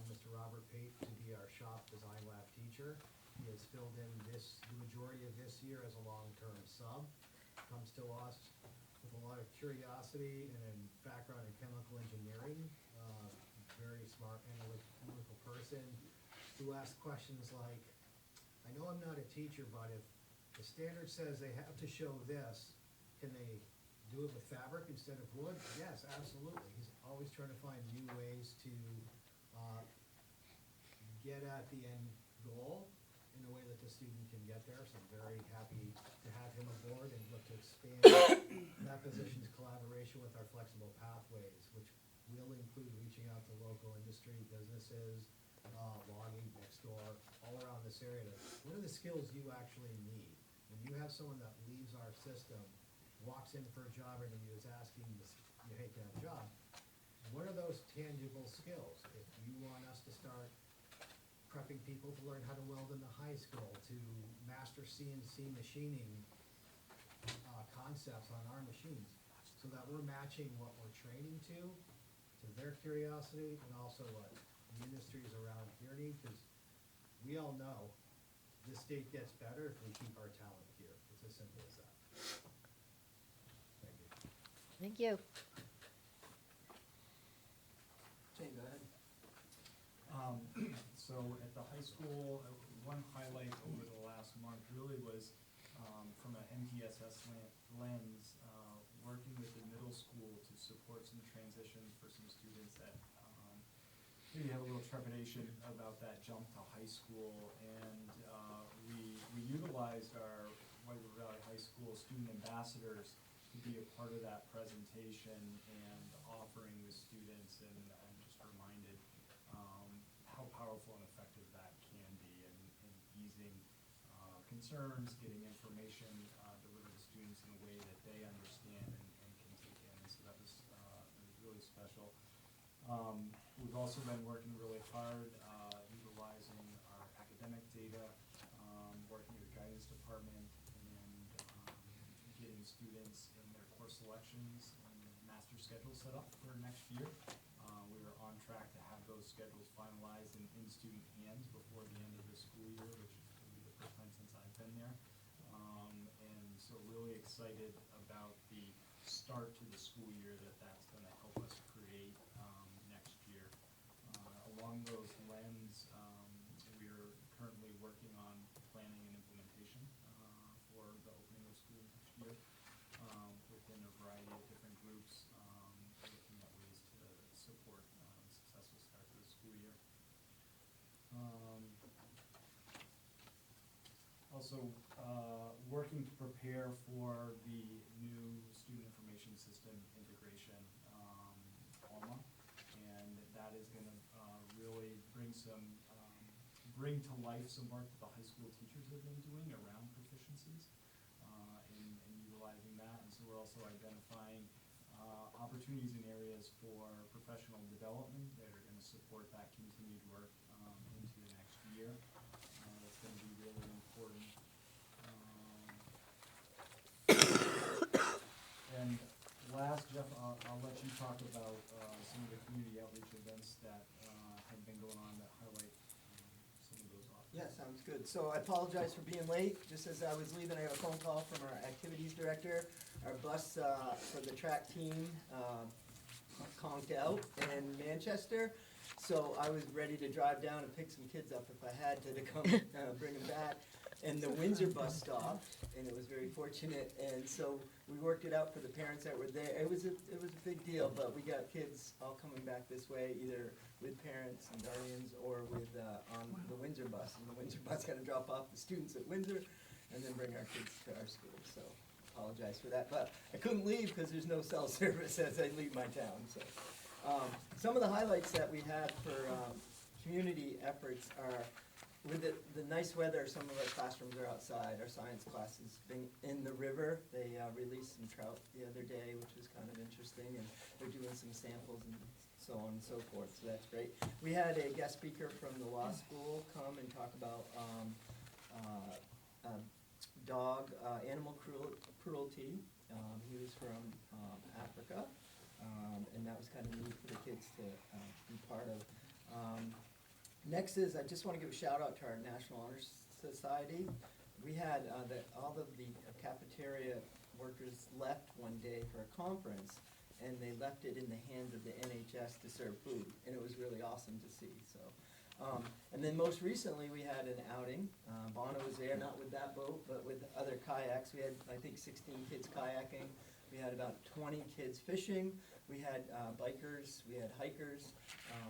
Mr. Robert Pate to be our shop design lab teacher. He has filled in the majority of this year as a long-term sub. Comes to us with a lot of curiosity and a background in chemical engineering. Very smart analytical person who asks questions like, I know I'm not a teacher, but if the standard says they have to show this, can they do it with fabric instead of wood? Yes, absolutely. He's always trying to find new ways to get at the end goal in a way that the student can get there. So I'm very happy to have him aboard and look to expand that position's collaboration with our flexible pathways, which will include reaching out to local industry, businesses, logging next door, all around this area. What are the skills you actually need? When you have someone that leaves our system, walks in for a job interview, is asking, you hate to have a job, what are those tangible skills? If you want us to start prepping people to learn how to weld in the high school, to master CNC machining concepts on our machines, so that we're matching what we're training to their curiosity, and also what the industries around here need, because we all know this state gets better if we keep our talent here. It's as simple as that. Thank you. Thank you. Jane, go ahead. So at the high school, one highlight over the last month really was from an MTSS lens, working with the middle school to support some transitions for some students that maybe have a little trepidation about that jump to high school. And we utilized our White River Valley High School student ambassadors to be a part of that presentation and offering the students, and I'm just reminded how powerful and effective that can be in easing concerns, getting information delivered to students in a way that they understand and can take in. So that was really special. We've also been working really hard utilizing our academic data, working with the guidance department, and getting students in their course selections and master schedules set up for next year. We are on track to have those schedules finalized and in student hands before the end of the school year, which will be the first time since I've been there. So really excited about the start to the school year that's going to help us create next year. Along those lens, we are currently working on planning and implementation for the opening of school next year within a variety of different groups, looking at ways to support successful start to the school year. Also, working to prepare for the new student information system integration, ALMA, and that is going to really bring bring to life some work that the high school teachers have been doing around proficiencies and utilizing that. And so we're also identifying opportunities in areas for professional development that are going to support that continued work into the next year. That's going to be really important. And last, Jeff, I'll let you talk about some of the community outreach events that have been going on that highlight some of those options. Yeah, sounds good. So I apologize for being late. Just as I was leaving, I got a phone call from our activities director. Our bus for the track team conked out in Manchester. So I was ready to drive down and pick some kids up if I had to come bring them back. And the Windsor bus stopped, and it was very fortunate. And so we worked it out for the parents that were there. It was a big deal, but we got kids all coming back this way, either with parents and guardians or with on the Windsor bus. And the Windsor bus got to drop off the students at Windsor and then bring our kids to our school. So apologize for that, but I couldn't leave because there's no cell service as I leave my town. So some of the highlights that we had for community efforts are, with the nice weather, some of our classrooms are outside. Our science classes being in the river. They released some trout the other day, which was kind of interesting, and they're doing some samples and so on and so forth, so that's great. We had a guest speaker from the law school come and talk about animal cruelty. He was from Africa, and that was kind of neat for the kids to be part of. Next is, I just want to give a shout out to our National Honor Society. We had all of the cafeteria workers left one day for a conference, and they left it in the hands of the NHS to serve food, and it was really awesome to see. So, and then most recently we had an outing. Bono was there, not with that boat, but with other kayaks. We had, I think, 16 kids kayaking. We had about 20 kids fishing. We had bikers, we had hikers,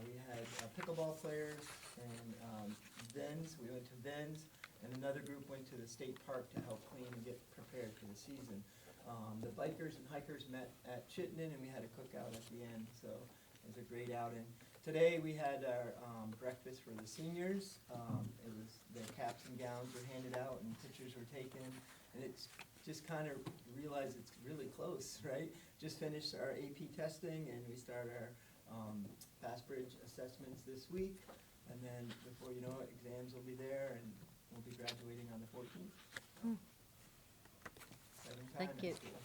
we had pickleball players, and Vens, we went to Vens, and another group went to the state park to help clean and get prepared for the season. The bikers and hikers met at Chittenden, and we had a cookout at the end, so it was a great outing. Today we had our breakfast for the seniors. It was, their caps and gowns were handed out and pictures were taken, and it's just kind of realized it's really close, right? Just finished our AP testing, and we start our Passbridge assessments this week, and then before you know it, exams will be there, and we'll be graduating on the 14th. Exciting time Thank you. at school.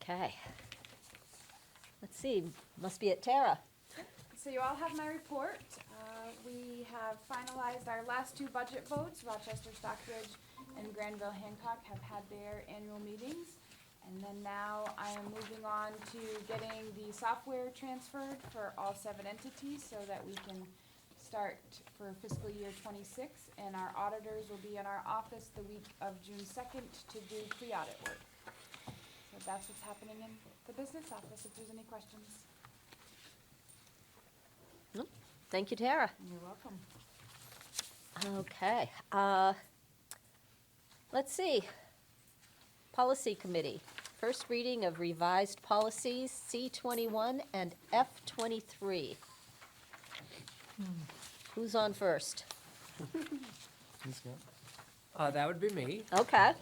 Okay. Let's see, must be at Tara. So you all have my report. We have finalized our last two budget votes. Rochester Stockbridge and Granville Hancock have had their annual meetings. And then now I am moving on to getting the software transferred for all 7 entities so that we can start for fiscal year '26. And our auditors will be in our office the week of June 2nd to do pre-audit work. So that's what's happening in the business office, if there's any questions. Thank you, Tara. You're welcome. Okay. Let's see. Policy Committee. First reading of revised policies C21 and F23. Who's on first? That would be me. Okay.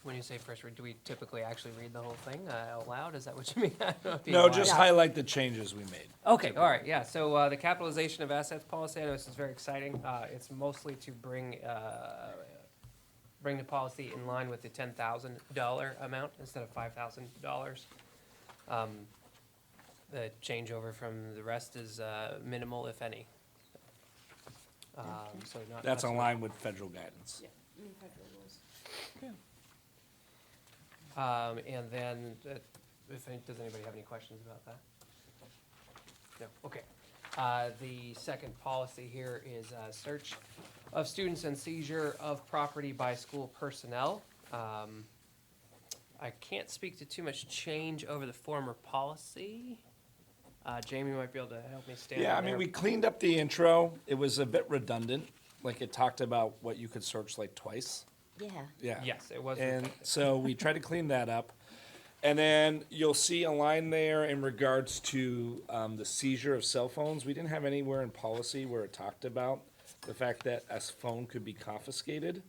When you say first read, do we typically actually read the whole thing out loud? Is that what you mean? I don't know if you No, want- just highlight the changes we made. Okay, all right, yeah. So the capitalization of assets policy, I know this is very exciting. It's mostly to bring the policy in line with the $10,000 amount instead of $5,000. The changeover from the rest is minimal, if any. So not. That's not in so line with federal guidance. Yeah, new federal rules. And then, does anybody have any questions about that? No, okay. The second policy here is search of students and seizure of property by school personnel. I can't speak to too much change over the former policy. Jamie might be able to help me stand Yeah, I in mean, there. we cleaned up the intro. It was a bit redundant, like it talked about what you could search like twice. Yeah. Yeah. Yes, it was. And redundant. so we tried to clean that up. And then you'll see a line there in regards to the seizure of cell phones. We didn't have anywhere in policy where it talked about the fact that a phone could be confiscated.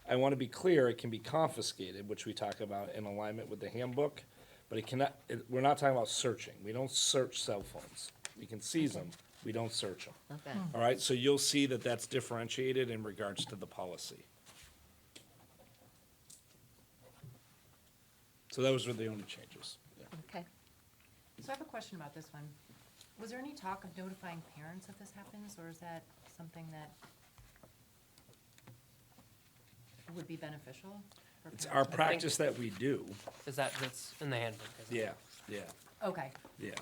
I want to be clear, it can be confiscated, which we talk about in alignment with the handbook, but it cannot, we're not talking about searching. We don't search cell phones. We can seize them, we don't search them. Okay. All right, so you'll see that that's differentiated in regards to the policy. So those were the only changes. Yeah. Okay. So I have a question about this one. Was there any talk of notifying parents if this happens, or is that something that would be beneficial for It's parents? our practice that we do. That's in the handbook, isn't it? Yeah, yeah, Okay, yeah.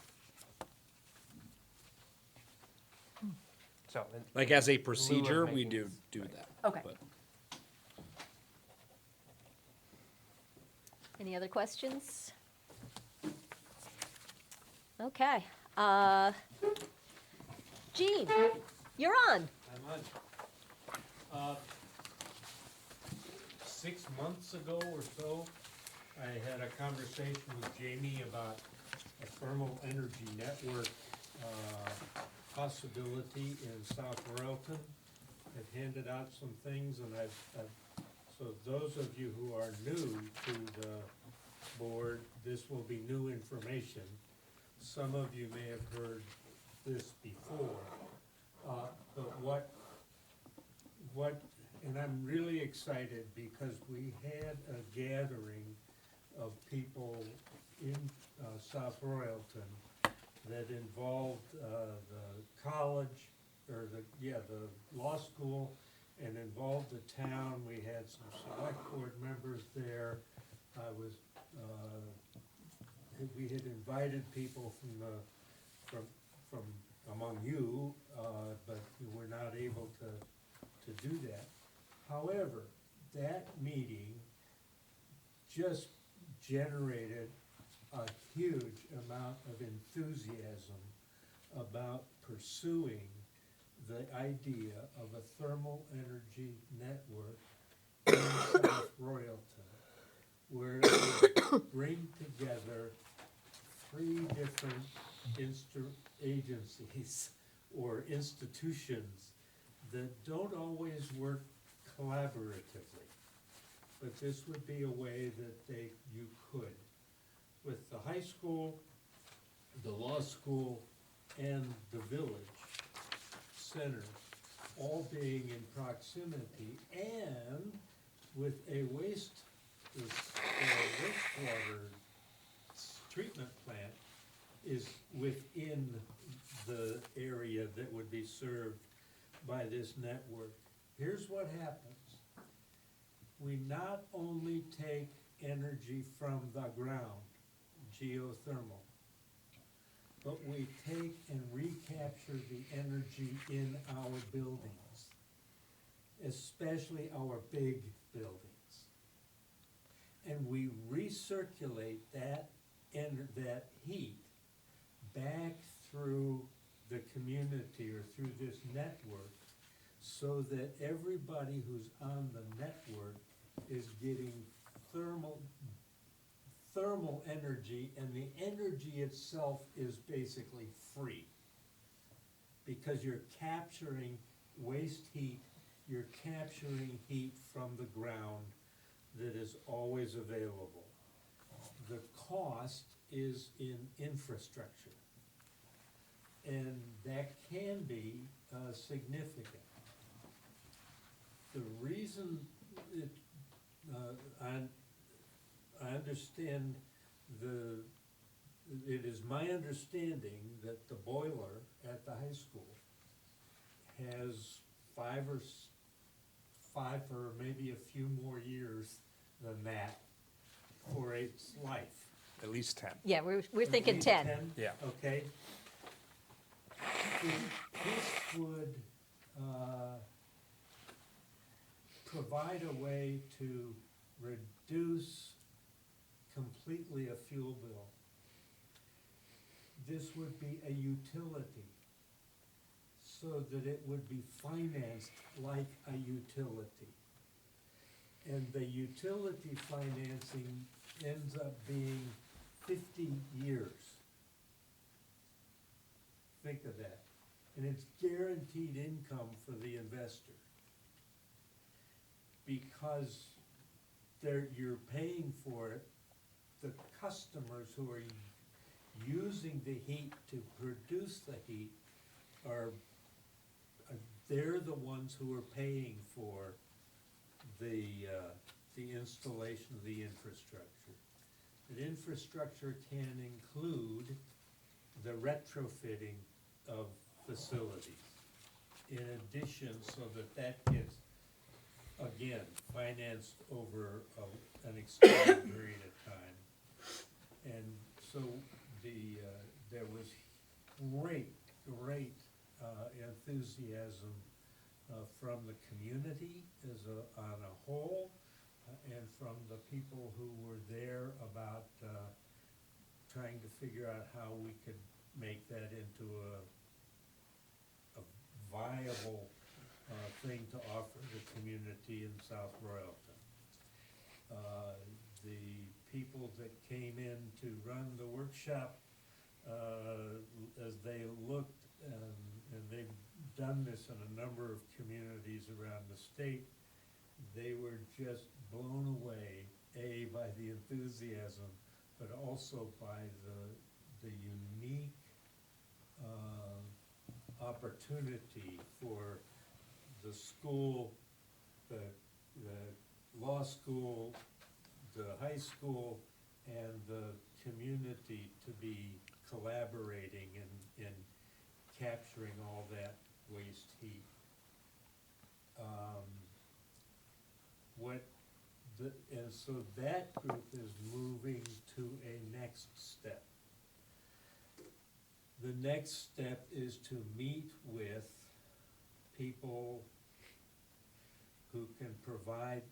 So, Like as a procedure, we making do that. okay. But Any other questions? Okay. Jean, you're on. I'm on. 6 months ago or so, I had a conversation with Jamie about a thermal energy network possibility in South Royalton. I've handed out some things, and so those of you who are new to the board, this will be new information. Some of you may have heard this before, but what, and I'm really excited because we had a gathering of people in South Royalton that involved the college, or the law school, and involved the town. We had some select board members there. We had invited people from among you, but we were not able to do that. However, that meeting just generated a huge amount of enthusiasm about pursuing the idea of a thermal energy network in South Royalton, where it would bring together 3 different agencies or institutions that don't always work collaboratively. But this would be a way that you could. With the high school, the law school, and the village center all being in proximity, and with a wastewater treatment plant is within the area that would be served by this network. Here's what happens. We not only take energy from the ground, geothermal, but we take and recapture the energy in our buildings, especially our big buildings. And we recirculate that heat back through the community or through this network, so that everybody who's on the network is getting thermal energy, and the energy itself is basically free. Because you're capturing waste heat, you're capturing heat from the ground that is always available. The cost is in infrastructure, and that can be significant. The reason I understand it is my understanding that the boiler at the high school has five or maybe a few more years than that for its life. At least 10. Yeah, we're At thinking least 10. Yeah. Okay. This would provide a way to reduce completely a fuel bill. This would be a utility, so that it would be financed like a utility. And the utility financing ends up being 50 years. Think of that. And it's guaranteed income for the investor. Because you're paying for it, the customers who are using the heat to produce the heat are, they're the ones who are paying for the installation of the infrastructure. The infrastructure can include the retrofitting of facilities in addition, so that gets, again, financed over an extended period of time. And so there was great enthusiasm from the community on a whole, and from the people who were there about trying to figure out how we could make that into a viable thing to offer the community in South Royalton. The people that came in to run the workshop, as they looked, and they've done this in a number of communities around the state, they were just blown away, by the enthusiasm, but also by the unique opportunity for the school, the law school, the high school, and the community to be collaborating in capturing all that waste heat. And so that group is moving to a next step. The next step is to meet with people who can provide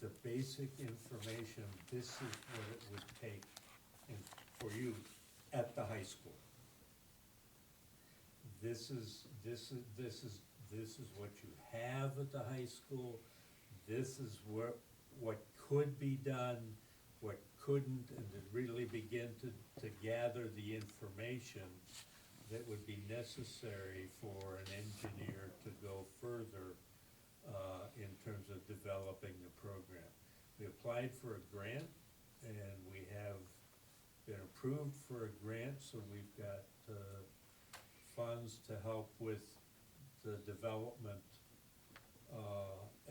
the basic information. This is what it would take for you at the high school. This is what you have at the high school. This is what could be done, what couldn't, and to really begin to gather the information that would be necessary for an engineer to go further in terms of developing the program. We applied for a grant, and we have been approved for a grant, so we've got funds to help with the development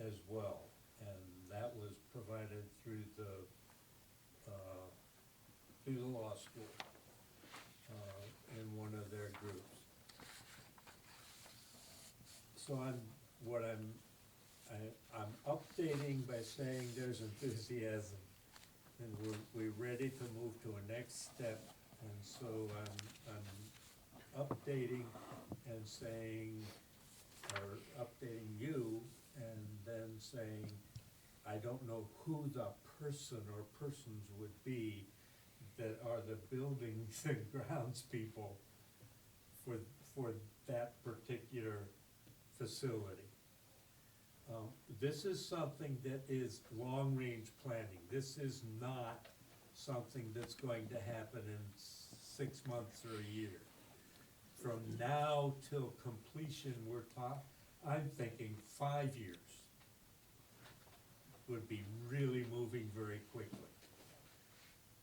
as well. And that was provided through the law school in one of their groups. So I'm updating by saying there's enthusiasm, and we're ready to move to a next step. And so I'm updating and saying, or updating you, and then saying, I don't know who the person or persons would be that are the buildings and grounds people for that particular facility. This is something that is long-range planning. This is not something that's going to happen in 6 months or a year. From now till completion, I'm thinking 5 years would be really moving very quickly.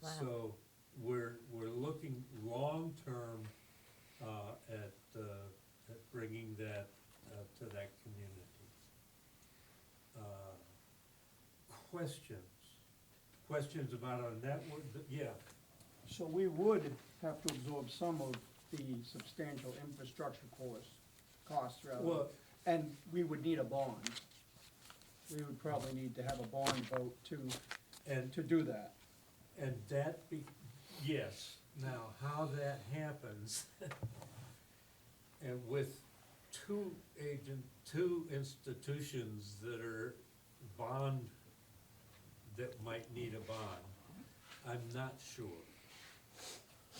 Wow. So we're looking long-term at bringing that to that community. Questions about our network? Yeah. So we would have to absorb some of the substantial infrastructure costs rather, Well, And we would need a bond. We would probably need to have a bond vote to do that. And yes, now how that happens, and with two institutions that are that might need a bond, I'm not sure.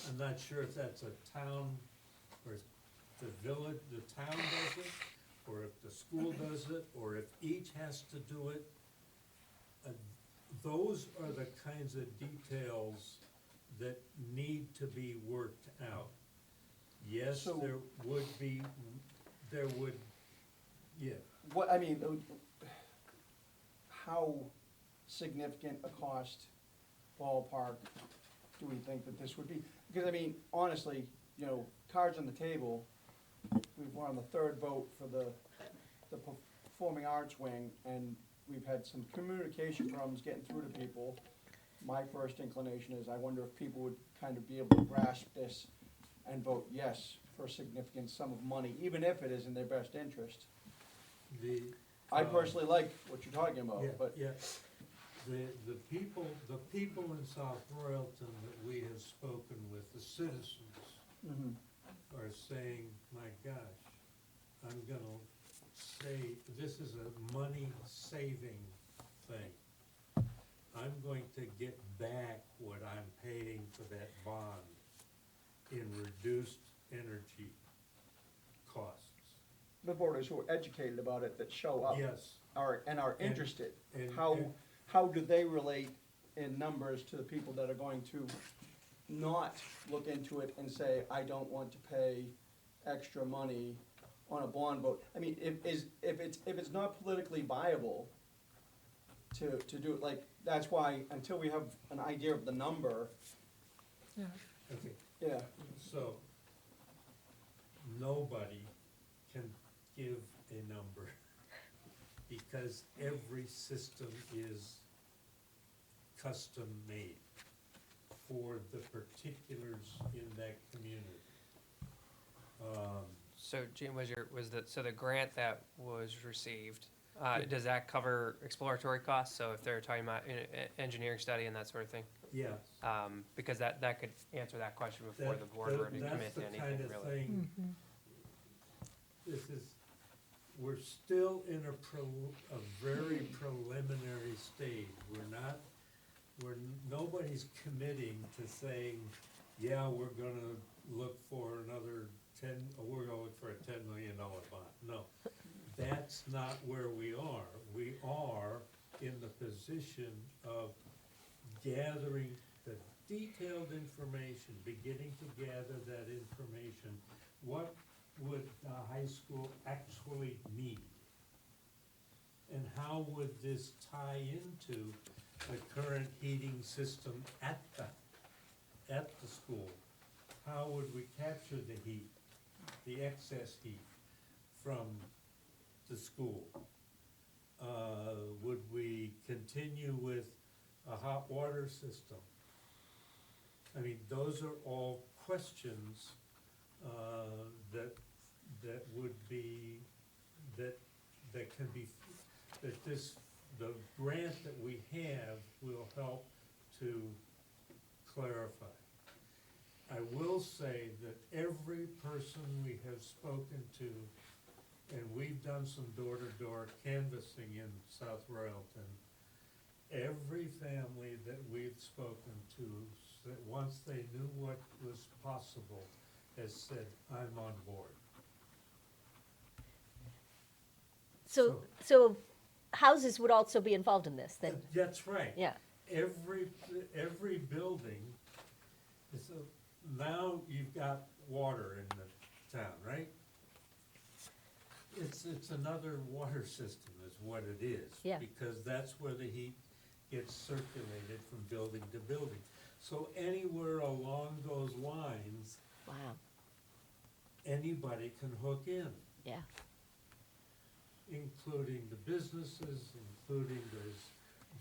I'm not sure if that's a town, or if the village, the town does it, or if the school does it, or if each has to do it. Those are the kinds of details that need to be worked out. Yes, So- there would, yeah. What, I mean, how significant a cost ballpark do we think that this would be? Because, I mean, honestly, you know, cards on the table, we're on the third vote for the performing arts wing, and we've had some communication problems getting through to people. My first inclination is I wonder if people would kind of be able to grasp this and vote yes for a significant sum of money, even if it is in their best interest. I personally like what you're talking about, Yeah, but. yeah. The people in South Royalton that we have spoken with, the citizens, Mhm. are saying, my gosh, I'm gonna say, this is a money-saving thing. I'm going to get back what I'm paying for that bond in reduced energy costs. The voters who are educated about it that show up. Yes. Are And- interested. and- How do they relate in numbers to the people that are going to not look into it and say, I don't want to pay extra money on a bond vote? I mean, if it's not politically viable to do it, like, that's why, until we have an idea of the number, Yeah. Okay, yeah. so, nobody can give a number, because every system is custom-made for the particulars in that community. So Gene, so the grant that was received, does that cover exploratory costs? So if they're talking about engineering study and that sort of thing? Yes. Because that could answer that question before the board were to commit to anything, That's the kind of thing, we're still in a very preliminary stage. Nobody's committing to saying, yeah, we're gonna look for we're gonna look for a $10 million bond. No, that's not where we are. We are in the position of gathering the detailed information, beginning to gather that information. What would the high school actually need? And how would this tie into the current heating system at the school? How would we capture the heat, the excess heat from the school? Would we continue with a hot water system? I mean, those are all questions that would be, that can be, the grant that we have will help to clarify. I will say that every person we have spoken to, and we've done some door-to-door canvassing in South Royalton, every family that we've spoken to, that once they knew what was possible, has said, I'm on board. So houses would also be involved in this, then? That's right. Yeah. Every building, so now you've got water in the town, right? It's another water system is what it is. Yeah. Because that's where the heat gets circulated from building to building. So anywhere along those lines, Wow, anybody can hook in, yeah. including the businesses, including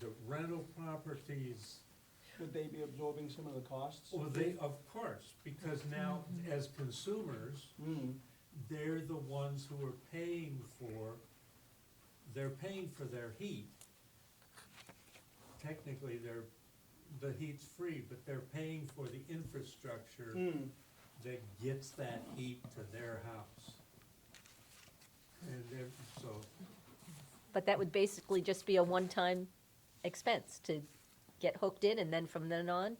the rental properties. Would they be absorbing some of the costs? Well, they, of course, because now as consumers, Mm. they're the ones who are paying for, they're paying for their heat. Technically, the heat's free, but they're paying for the infrastructure that gets that heat to their house. And so, But that would basically just be a one-time expense to get hooked in, and then from then on?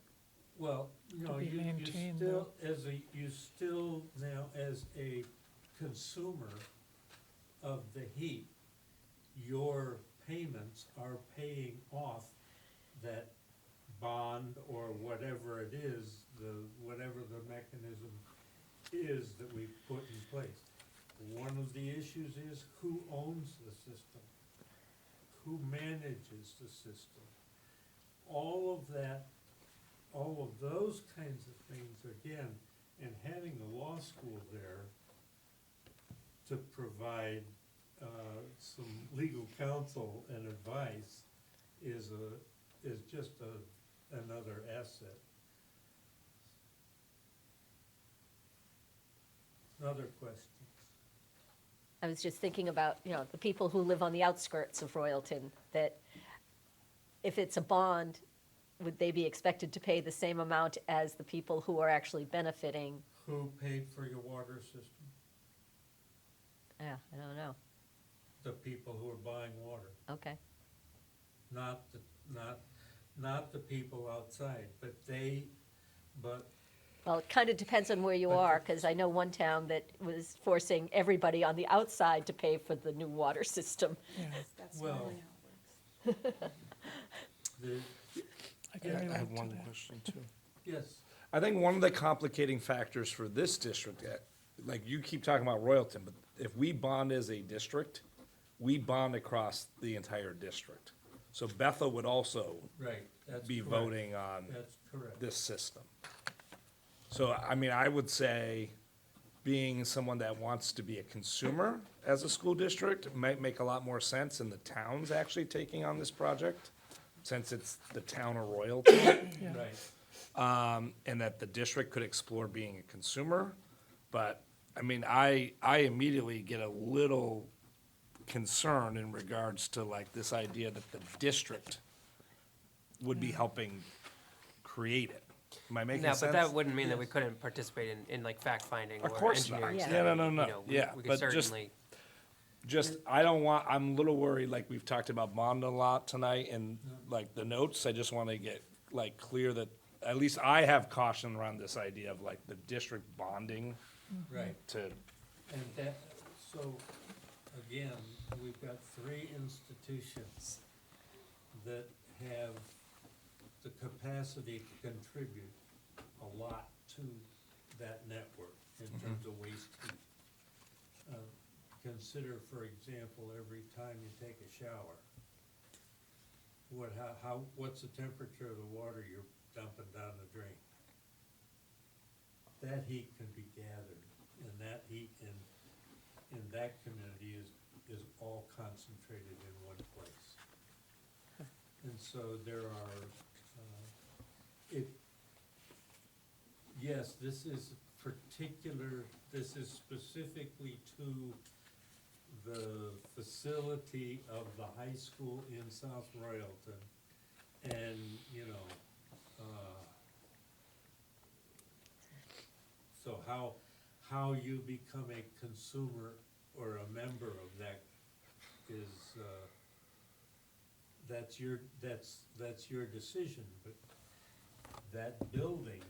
well, no, be you maintained, still, you still now, as a consumer of the heat, your payments are paying off that bond or whatever it is, whatever the mechanism is that we put in place. One of the issues is who owns the system? Who manages the system? All of that, all of those kinds of things, again, and having the law school there to provide some legal counsel and advice is just another asset. Other questions? I was just thinking about, the people who live on the outskirts of Royalton, that if it's a bond, would they be expected to pay the same amount as the people who are actually benefiting? Who paid for your water system? Yeah, I don't know. The people who are buying water, Okay. not the people outside, but Well, it kind of depends on where you But are, because I know one town that was forcing everybody on the outside to pay for the new water system. Yeah, That's Well- normally how it works. the, I can Yeah, relate I have to one that. question too. yes, I think one of the complicating factors for this district, like you keep talking about Royalton, but if we bond as a district, we bond across the entire district. So Bethel would also right, that's be correct. voting on That's correct. this system. So, I mean, I would say, being someone that wants to be a consumer as a school district might make a lot more sense in the towns actually taking on this project, since it's the town of Royalton. Right, And that the district could explore being a consumer. But, I mean, I immediately get a little concerned in regards to like this idea that the district would be helping create it. Am I making No, sense? but that wouldn't mean that we Yes. couldn't participate in like fact-finding Of or course not. engineering Yeah. study. No, no, You no, know, yeah, we could but just- certainly, Just, I'm a little worried, like we've talked about bond a lot tonight and like the notes, I just wanna get like clear that, at least I have caution around this idea of like the district bonding right. to, And that, so, again, we've got three institutions that have the capacity to contribute a lot to that network in terms of waste heat. Consider, for example, every time you take a shower, what's the temperature of the water you're dumping down the drain? That heat can be gathered, and that heat in that community is all concentrated in one place. And so there are, yes, this is specifically to the facility of the high school in South Royalton. And, so how you become a consumer or a member of that is, that's your decision, but that building,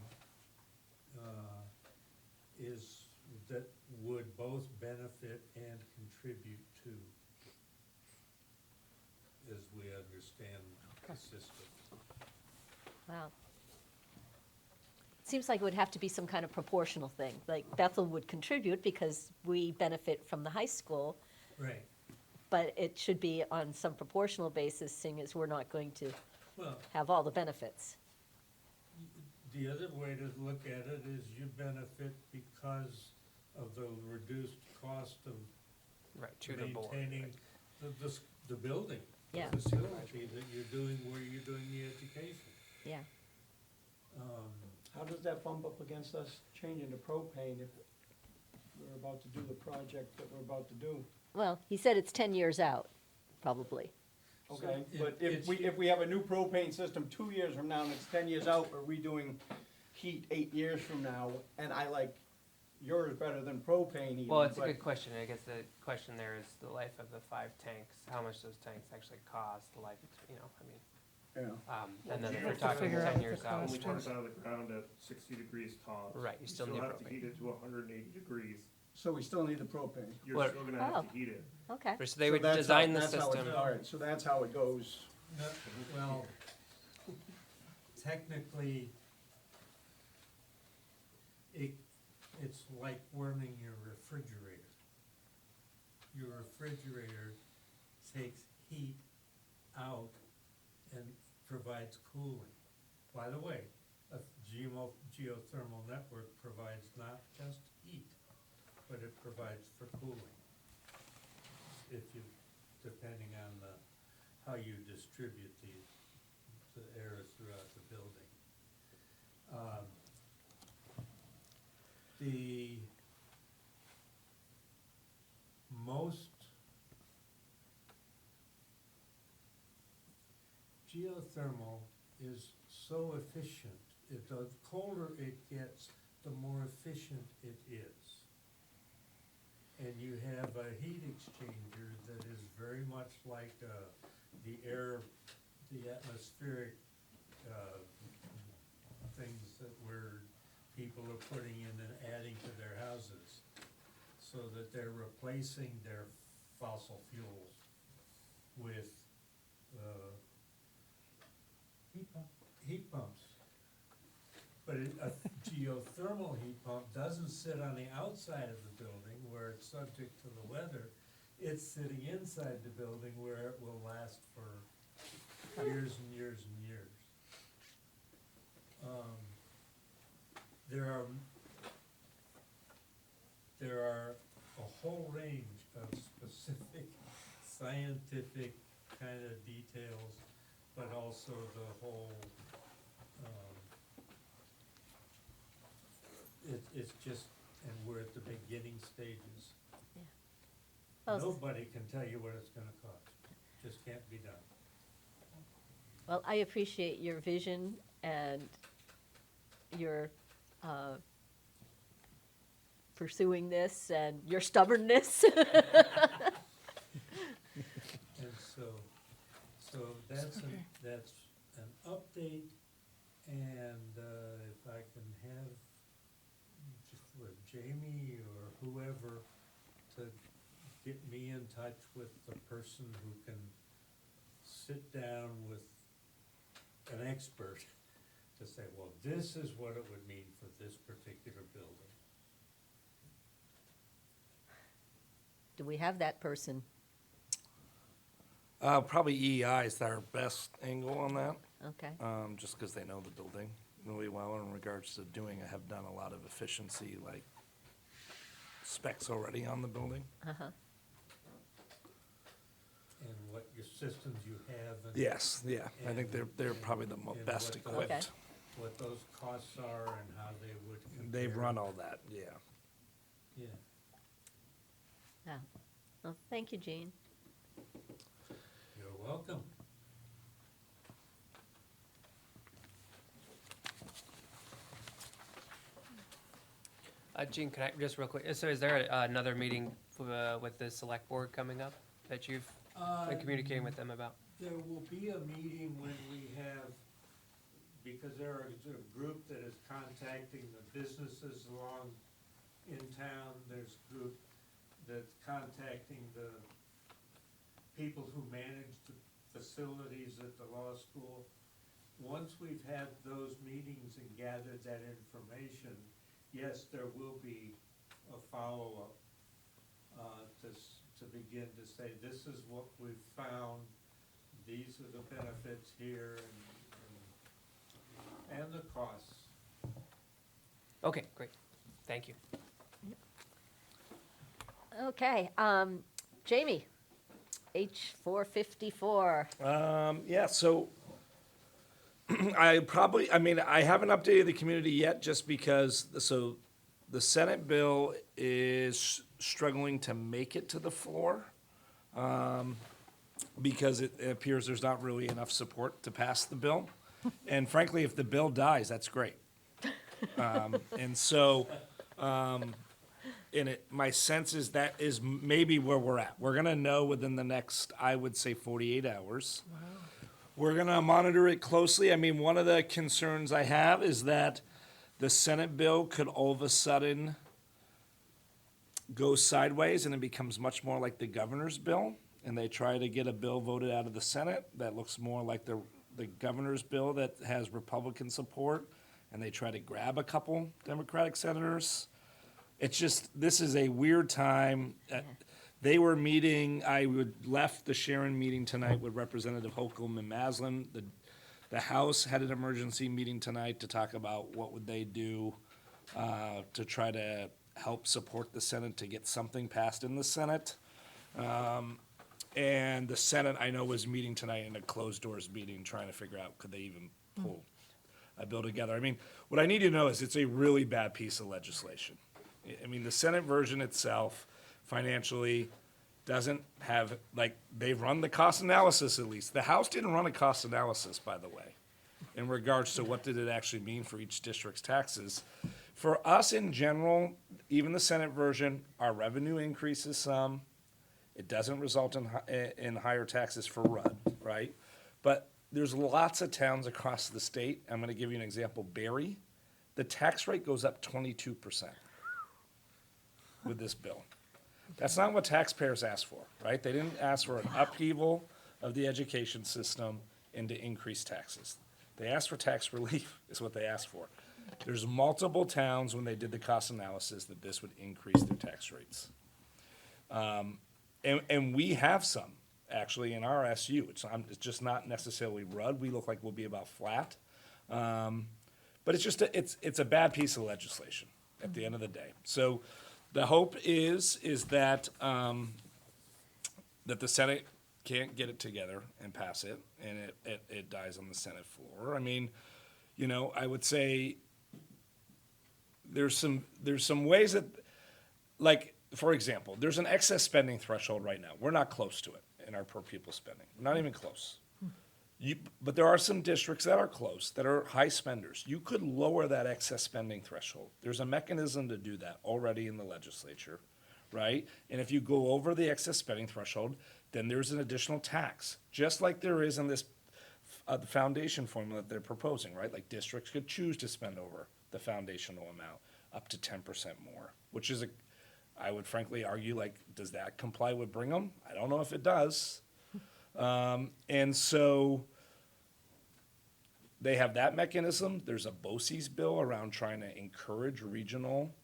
that would both benefit and contribute to, as we understand the system. Wow. It seems like it would have to be some kind of proportional thing, like Bethel would contribute because we benefit from the high school, Right. but it should be on some proportional basis, seeing as we're not going to Well, have all the benefits. the other way to look at it is you benefit because of the reduced cost of right, to the board. maintaining the building, Yeah. the facility that you're doing where you're doing the education. Yeah. How does that bump up against us changing to propane if we're we're about to do the project that we're about to do. Well, he said it's 10 years out, probably. Okay, So but it's- if we have a new propane system 2 years from now and it's 10 years out, are we doing heat 8 years from now? And I like yours better than propane even. Well, it's a but- good question. I guess the question there is the life of the 5 tanks, how much those tanks actually cost, the life, I mean, Yeah. and then if you we're have to talking figure out 10 what years the out. cost Only comes out of the ground at 60 degrees tops. Right, you still need have to propane. heat it to 180 degrees. So we still need the propane. You're Well- still gonna have Oh. to heat it. Okay. So they So would that's design how- the that's how it- system. All right, so that's how it goes. No, well, technically, it's like warming your refrigerator. Your refrigerator takes heat out and provides cooling. By the way, a geothermal network provides not just heat, but it provides for cooling. If you, depending on how you distribute the air throughout the building. The most geothermal is so efficient, the colder it gets, the more efficient it is. And you have a heat exchanger that is very much like the atmospheric things that people are putting in and adding to their houses, so that they're replacing their fossil fuels with heat pumps. But a geothermal heat pump doesn't sit on the outside of the building where it's subject to the weather. It's sitting inside the building where it will last for years and years and years. There are a whole range of specific scientific kind of details, but also the whole, it's just, and we're at the beginning stages. Well, Nobody can tell you what it's gonna cost, just can't be done. Well, I appreciate your vision and your pursuing this and your stubbornness. And so that's an update, and if I can have Jamie or whoever to get me in touch with the person who can sit down with an expert to say, well, this is what it would mean for this particular building. Do we have that person? Probably EEI is our best angle on that, Okay. just because they know the building really well in regards to have done a lot of efficiency, like specs already on the building. Uh-huh. And what your systems you have. And Yes, yeah, I think they're and- probably the and best what the- equipped. Okay. What those costs are and how they would They've compare. run all that, yeah. Yeah. Yeah. Well, thank you, Jean. You're welcome. Gene, can I, just real quick, so is there another meeting with the select board coming up that you've been communicating with them about? There will be a meeting when we have, because there is a group that is contacting the businesses along in town. There's a group that's contacting the people who manage the facilities at the law school. Once we've had those meetings and gathered that information, yes, there will be a follow-up to begin to say, this is what we've found, these are the benefits here, and the costs. Okay, great, thank you. Okay, Jamie, H454. Yeah, so I haven't updated the community yet just because, so the Senate bill is struggling to make it to the floor, because it appears there's not really enough support to pass the bill. And frankly, if the bill dies, that's great. And so, my sense is that is maybe where we're at. We're gonna know within the next, I would say, 48 hours. We're gonna monitor it closely. I mean, one of the concerns I have is that the Senate bill could all of a sudden go sideways and it becomes much more like the governor's bill. And they try to get a bill voted out of the Senate that looks more like the governor's bill that has Republican support. And they try to grab a couple Democratic senators. It's just, this is a weird time. They were meeting, left the Sharon meeting tonight with Representative Holcomb and Maslin. The House had an emergency meeting tonight to talk about what would they do to try to help support the Senate to get something passed in the Senate. And the Senate, I know, was meeting tonight in a closed doors meeting, trying to figure out could they even pull a bill together. I mean, what I need to know is it's a really bad piece of legislation. I mean, the Senate version itself financially doesn't have, like, they've run the cost analysis at least. The House didn't run a cost analysis, by the way, in regards to what did it actually mean for each district's taxes. For us in general, even the Senate version, our revenue increases some. It doesn't result in higher taxes for RUD, right? But there's lots of towns across the state. I'm gonna give you an example, Barry. The tax rate goes up 22% with this bill. That's not what taxpayers asked for, right? They didn't ask for an upheaval of the education system and to increase taxes. They asked for tax relief, is what they asked for. There's multiple towns, when they did the cost analysis, that this would increase their tax rates. And we have some, actually, in our SU. It's just not necessarily RUD. We look like we'll be about flat. But it's just, it's a bad piece of legislation at the end of the day. So the hope is that, that the Senate can't get it together and pass it, and it dies on the Senate floor. I mean, you know, I would say there's some ways that, like, for example, there's an excess spending threshold right now. We're not close to it in our per pupil spending, not even close. But there are some districts that are close, that are high spenders. You could lower that excess spending threshold. There's a mechanism to do that already in the legislature, right? And if you go over the excess spending threshold, then there's an additional tax, just like there is in this the foundation formula that they're proposing, right? Like districts could choose to spend over the foundational amount up to 10% more, which is I would frankly argue, like, does that comply with Brigham? I don't know if it does. And so they have that mechanism. There's a BOCES bill around trying to encourage regional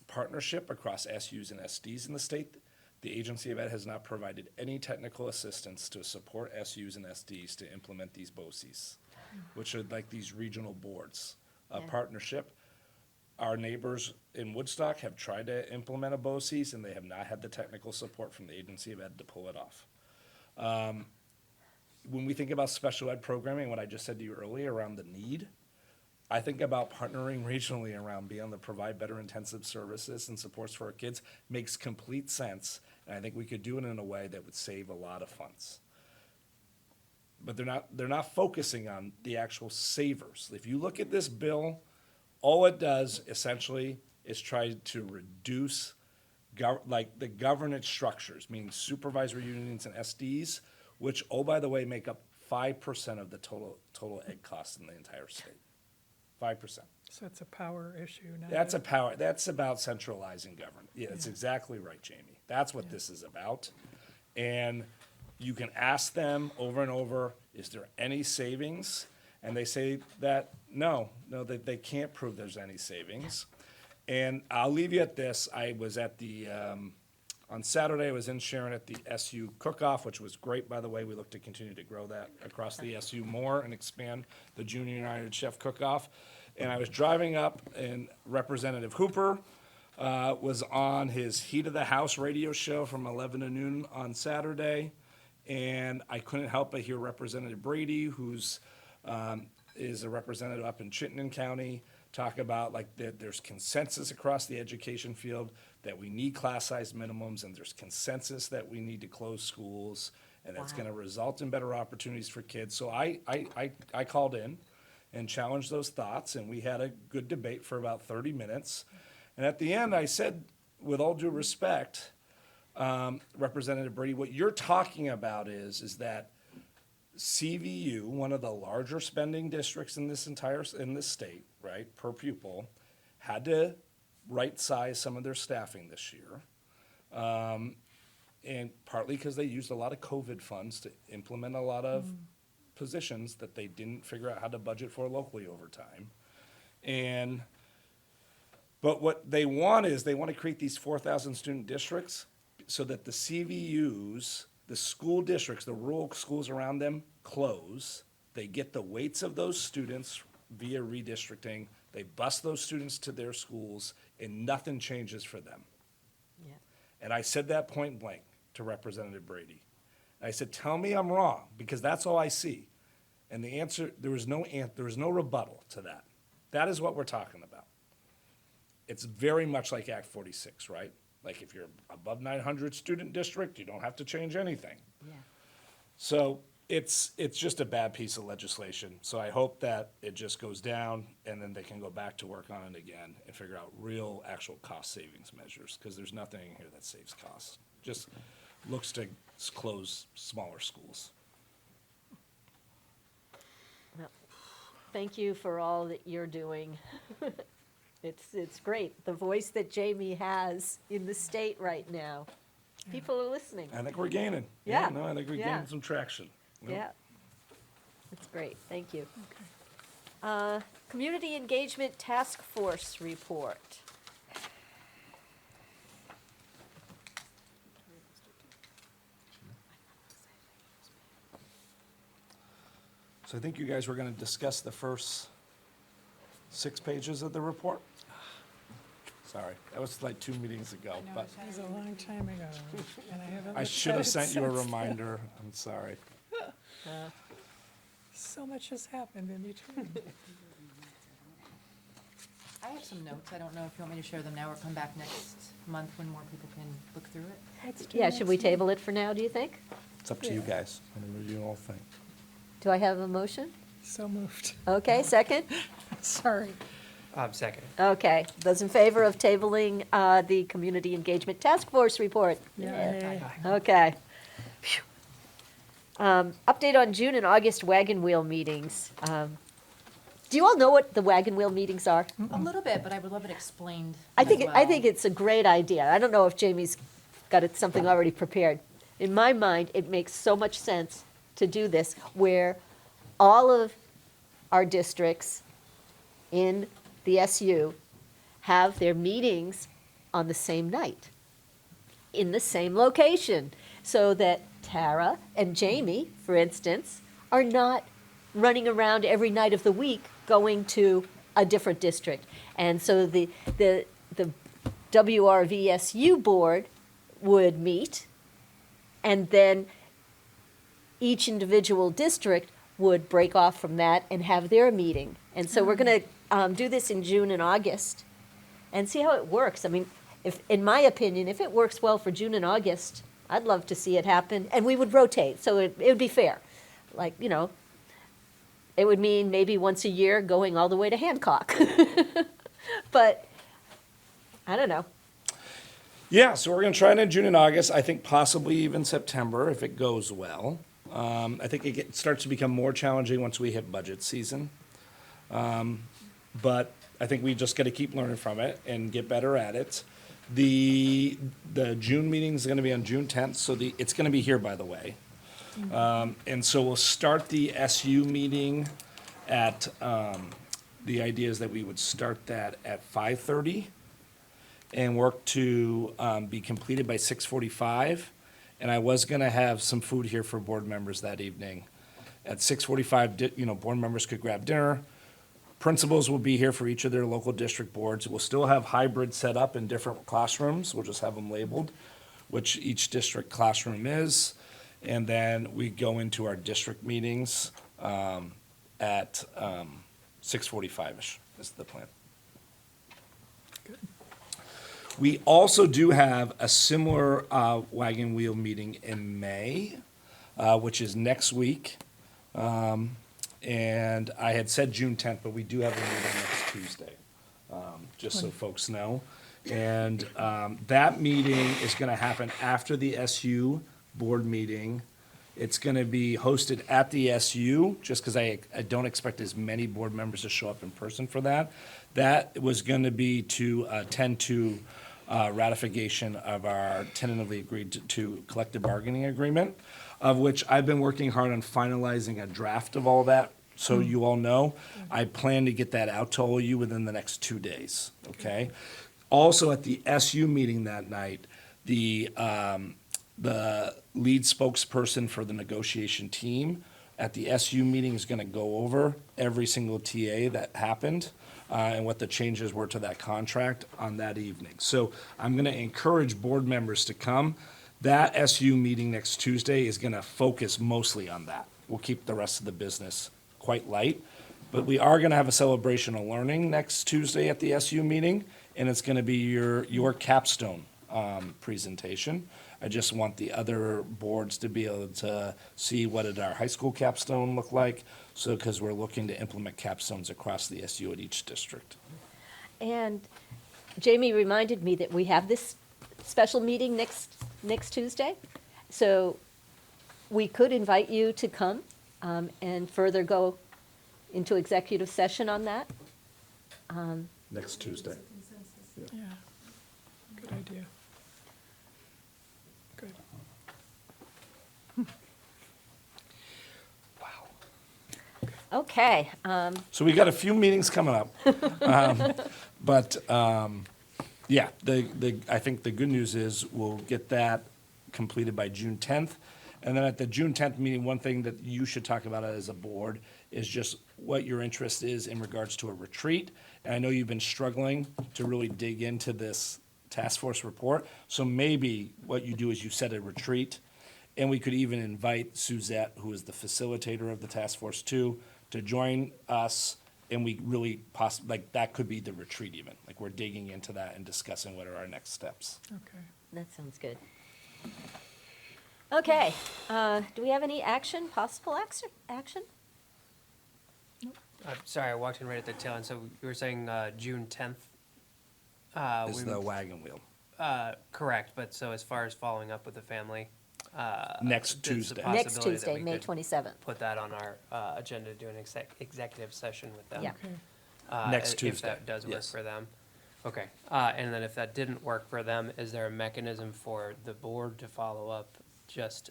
partnership across SUs and SDs in the state. The Agency of Ed has not provided any technical assistance to support SUs and SDs to implement these BOCES, which are like these regional boards of partnership. Our neighbors in Woodstock have tried to implement a BOCES, and they have not had the technical support from the Agency of Ed to pull it off. When we think about special ed programming, what I just said to you earlier around the need, I think about partnering regionally around being able to provide better intensive services and supports for our kids makes complete sense, and I think we could do it in a way that would save a lot of funds. But they're not focusing on the actual savers. If you look at this bill, all it does essentially is try to reduce the governance structures, meaning supervisory unions and SDs, which, oh, by the way, make up 5% of the total ed costs in the entire state. 5%. So it's a power issue now. That's about centralizing government. Yeah, that's exactly right, Jamie. That's what this is about. And you can ask them over and over, is there any savings? And they say that, no, they can't prove there's any savings. And I'll leave you at this. I was at on Saturday, I was in Sharon at the SU Cook-Off, which was great, by the way. We look to continue to grow that across the SU more and expand the Junior United Chef Cook-Off. And I was driving up, and Representative Hooper was on his Heat of the House radio show from 11 to noon on Saturday. And I couldn't help but hear Representative Brady, who's is a representative up in Chittenden County, talk about like that there's consensus across the education field that we need class size minimums, and there's consensus that we need to close schools, and it's gonna result in better opportunities for kids. So I called in and challenged those thoughts, and we had a good debate for about 30 minutes. And at the end, I said, with all due respect, Representative Brady, what you're talking about is that CVU, one of the larger spending districts in this state, right, per pupil, had to right-size some of their staffing this year. And partly because they used a lot of COVID funds to implement a lot of positions that they didn't figure out how to budget for locally over time. But what they want is they want to create these 4,000 student districts so that the CVUs, the school districts, the rural schools around them close. They get the weights of those students via redistricting. They bus those students to their schools, and nothing changes for them. Yeah. And I said that point blank to Representative Brady. I said, tell me I'm wrong, because that's all I see. And the answer, there was no rebuttal to that. That is what we're talking about. It's very much like Act 46, right? Like if you're above 900 student district, you don't have to change anything. Yeah. So it's just a bad piece of legislation. So I hope that it just goes down, and then they can go back to work on it again and figure out real actual cost savings measures, because there's nothing in here that saves costs. Just looks to close smaller schools. Well, thank you for all that you're doing. It's great, the voice that Jamie has in the state right now. People are listening. I think we're gaining. Yeah. No, I think we're Yeah. gaining some traction. Yep. Yeah. It's great, thank you. Community Engagement Task Force report. So I think you guys were gonna discuss the first 6 pages of the report. Sorry, that was like 2 meetings ago, but It was a long time ago, and I haven't I looked should at have it sent you a since then. reminder. I'm sorry. So much has happened in between. I have some notes. I don't know if you want me to share them now or come back next month when more people can look through it. Let's do Yeah, should we next month. table it for now, do you think? It's up to you guys. Whatever you all think. Do I have a motion? So moved. Okay, second? Sorry. Second. Okay, those in favor of tabling the Community Engagement Task Force report? Yay. Okay. Phew. Update on June and August wagon wheel meetings. Do you all know what the wagon wheel meetings are? A little bit, but I would love it explained I as think, I well. think it's a great idea. I don't know if Jamie's got something already prepared. In my mind, it makes so much sense to do this, where all of our districts in the SU have their meetings on the same night, in the same location, so that Tara and Jamie, for instance, are not running around every night of the week going to a different district. And so the WRVSU board would meet, and then each individual district would break off from that and have their meeting. And so we're going to do this in June and August and see how it works. I mean, if, in my opinion, if it works well for June and August, I'd love to see it happen. And we would rotate, so it would be fair. Like, you know, it would mean maybe once a year going all the way to Hancock. But I don't know. Yeah, so we're gonna try it in June and August. I think possibly even September if it goes well. I think it starts to become more challenging once we hit budget season. But I think we just gotta keep learning from it and get better at it. The June meeting is gonna be on June 10th, so it's gonna be here, by the way. And so we'll start the SU meeting at, the idea is that we would start that at 5:30 and work to be completed by 6:45. And I was gonna have some food here for board members that evening. At 6:45, board members could grab dinner. Principals will be here for each of their local district boards. We'll still have hybrid set up in different classrooms. We'll just have them labeled, which each district classroom is. And then we go into our district meetings at 6:45-ish is the plan. We also do have a similar wagon wheel meeting in May, which is next week. And I had said June 10th, but we do have a meeting next Tuesday, just so folks know. And that meeting is going to happen after the SU board meeting. It's going to be hosted at the SU, just because I don't expect as many board members to show up in person for that. That was going to be to attend to ratification of our tentatively agreed to collective bargaining agreement, of which I've been working hard on finalizing a draft of all that, so you all know. I plan to get that out to all of you within the next 2 days, okay? Also, at the SU meeting that night, the lead spokesperson for the negotiation team at the SU meeting is gonna go over every single TA that happened, and what the changes were to that contract on that evening. So I'm gonna encourage board members to come. That SU meeting next Tuesday is gonna focus mostly on that. We'll keep the rest of the business quite light, but we are gonna have a celebration of learning next Tuesday at the SU meeting, and it's gonna be your capstone presentation. I just want the other boards to be able to see what did our high school capstone look like, so, because we're looking to implement capstones across the SU at each district. And Jamie reminded me that we have this special meeting next Tuesday. So we could invite you to come and further go into executive session on that. Next Tuesday. Yeah, good idea. Good. Okay, So we got a few meetings coming up. But, yeah, I think the good news is we'll get that completed by June 10th. And then at the June 10th meeting, one thing that you should talk about as a board is just what your interest is in regards to a retreat. And I know you've been struggling to really dig into this task force report. So maybe what you do is you set a retreat, and we could even invite Suzette, who is the facilitator of the task force too, to join us. And we really like, that could be the retreat even. Like, we're digging into that and discussing what are our next steps. Okay. that sounds good. Okay, do we have any possible action? Sorry, I walked in right at the tail end, so you were saying June 10th? Is the wagon wheel. Correct, but so as far as following up with the family? Next there's a Tuesday. possibility Next that Tuesday, we May could 27th. Put that on our agenda to do an executive session with them. Yeah. Okay. Next If Tuesday, that does work yes. for them. Okay, and then if that didn't work for them, is there a mechanism for the board to follow up, just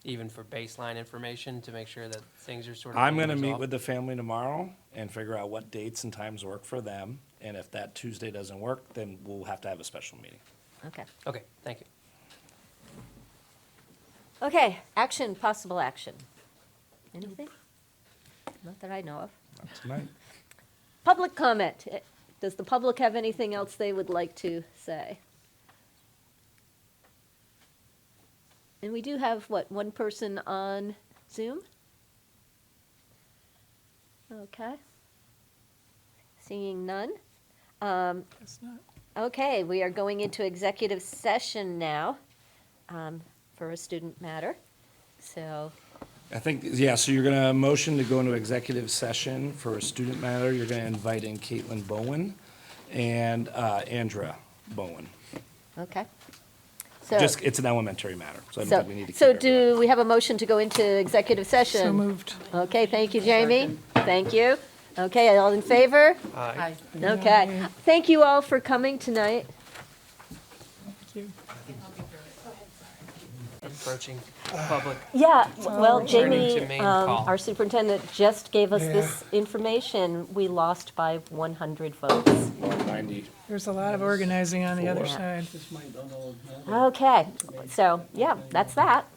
even for baseline information, to make sure that things are sort of I'm being gonna meet resolved? with the family tomorrow and figure out what dates and times work for them. And if that Tuesday doesn't work, then we'll have to have a special meeting. Okay. Okay, thank you. Okay, possible action. Anything? Not that I know of. Not tonight. Public comment. Does the public have anything else they would like to say? And we do have, one person on Zoom? Okay. Seeing none. Guess not. Okay, we are going into executive session now for a student matter. So, I think, yeah, so you're gonna motion to go into executive session for a student matter. You're gonna invite in Caitlin Bowen and Andrea Bowen. okay. So, Just, it's an elementary matter, so I don't think we need to keep so everybody. do we have a motion to go into executive session? So moved. Okay, thank you, Jamie. Thank you. Okay, all in favor? Aye. Okay. Thank you all for coming tonight. Thank you. Approaching public. Yeah, well, Returning to Jamie, main call. our superintendent just gave us this information. We lost by 100 votes. 90. There's a lot of organizing on the other Four. side. Okay, so, yeah, that's that.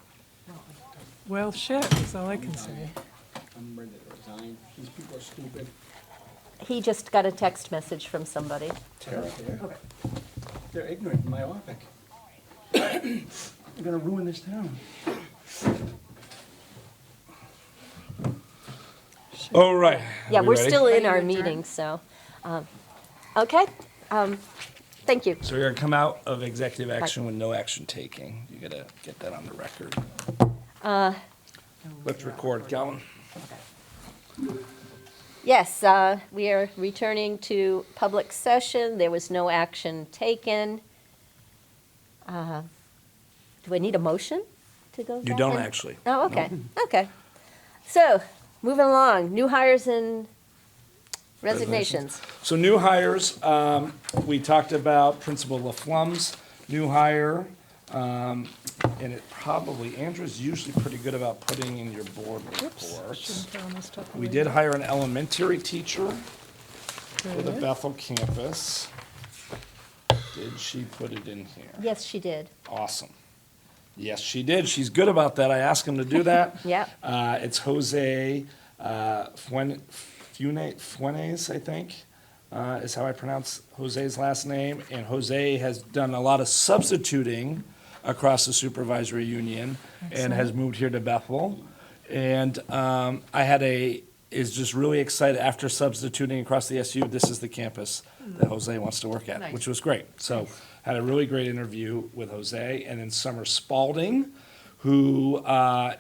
Well, shit, that's all I can say. I'm ready to resign. These people are stupid. He just got a text message from somebody. They're ignorant, myopic. They're gonna ruin this town. All right. Yeah, Are we we're ready? still in our meeting, so, okay. Thank you. So you're gonna come out of executive action with no action taking. You gotta get that on the record. Let's record, Calvin. Yes, we are returning to public session. There was no action taken. Do I need a motion to go back You don't in? actually. Oh, okay, okay. So, moving along, new hires and resignations. So new hires, we talked about Principal LaFlum's new hire. And it probably, Andrew's usually pretty good about putting in your board reports. Shouldn't throw my stuff We away. did hire an elementary teacher for the Good. Bethel campus. Did she put it in here? Yes, she did. Awesome. Yes, she did. She's good about that. I asked him to do that. Yep. It's Jose Funes, I think, is how I pronounce Jose's last name. And Jose has done a lot of substituting across the supervisory union and has moved here to Bethel. And is just really excited after substituting across the SU. This is the campus that Jose wants to work at, Nice. which was great. So had a really great interview with Jose. And then Summer Spalding, who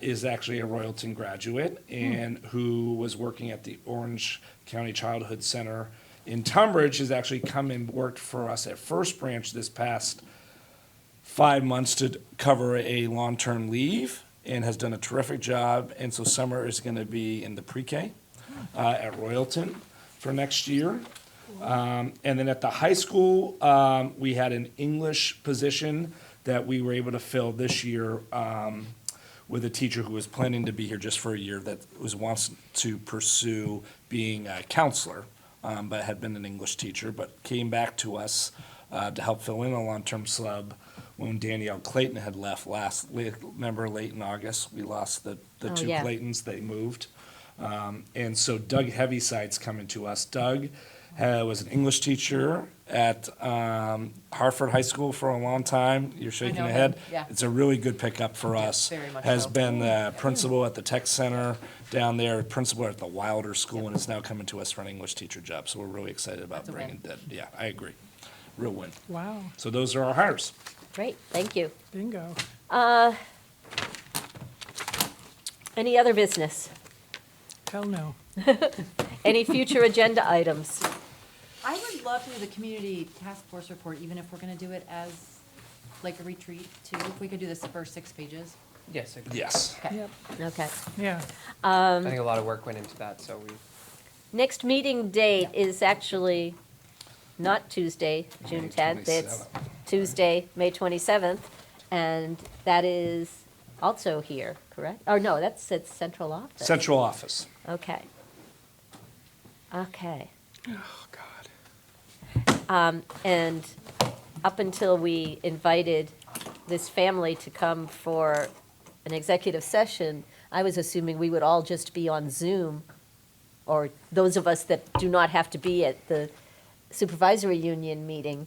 is actually a Royalton graduate and who was working at the Orange County Childhood Center in Tunbridge, has actually come and worked for us at First Branch this past 5 months to cover a long-term leave and has done a terrific job. And so Summer is going to be in the pre-K at Royalton for next year. And then at the high school, we had an English position that we were able to fill this year with a teacher who was planning to be here just for a year that wants to pursue being a counselor, but had been an English teacher, but came back to us to help fill in a long-term sub when Danielle Clayton had left remember late in August, we lost the Oh, two yeah. Claytons, they moved. And so Doug Heavyside's coming to us. Doug was an English teacher at Hartford High School for a long time. You're shaking know your him, head. yeah. It's a really good pickup for us. very much Has so. been the principal at the tech center down there, principal at the Wilder School, and is now coming to us for an English teacher job. So we're really excited about That's a bringing that. Yeah, I agree. Real win. Wow, So those are our hires. Great, thank you. bingo. Any other business? Hell no. Any future agenda items? I would love to do the community task force report, even if we're gonna do it as like a retreat too. If we could do this first 6 pages. Yes, I agree. Yes. Yep, Okay. yeah. I think a lot of work went into that, so we, Next meeting date is actually not Tuesday, June May 10th. It's 27th. Tuesday, May 27th, and that is also here, correct? Or no, that's at central office. Central office. Okay. Okay. Oh, God. And up until we invited this family to come for an executive session, I was assuming we would all just be on Zoom, or those of us that do not have to be at the supervisory union meeting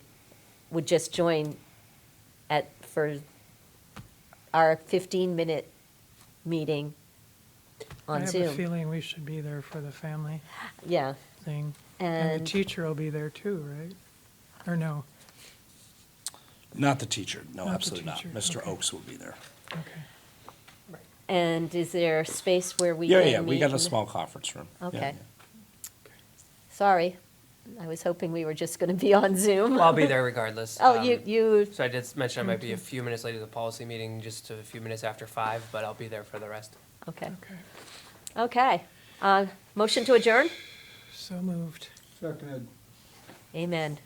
would just join for our 15-minute meeting I on have a Zoom. feeling we should be there for the family Yeah, thing. And and the teacher will be there too, right? Or no? Not the teacher. No, Not the absolutely not. teacher, Mr. okay. Oaks will be there. Okay. and is there space where we Yeah, can yeah, we got meet? a small conference room. Yeah, Okay. yeah. Sorry, I was hoping we were just going to be on Zoom. well, I'll be there regardless. Oh, Um, you, So I did mention I might be a few minutes late to the policy meeting, just a few minutes after 5, but I'll be there for the rest. okay. Okay. Okay. Motion to adjourn? So moved. Seconded. Amen.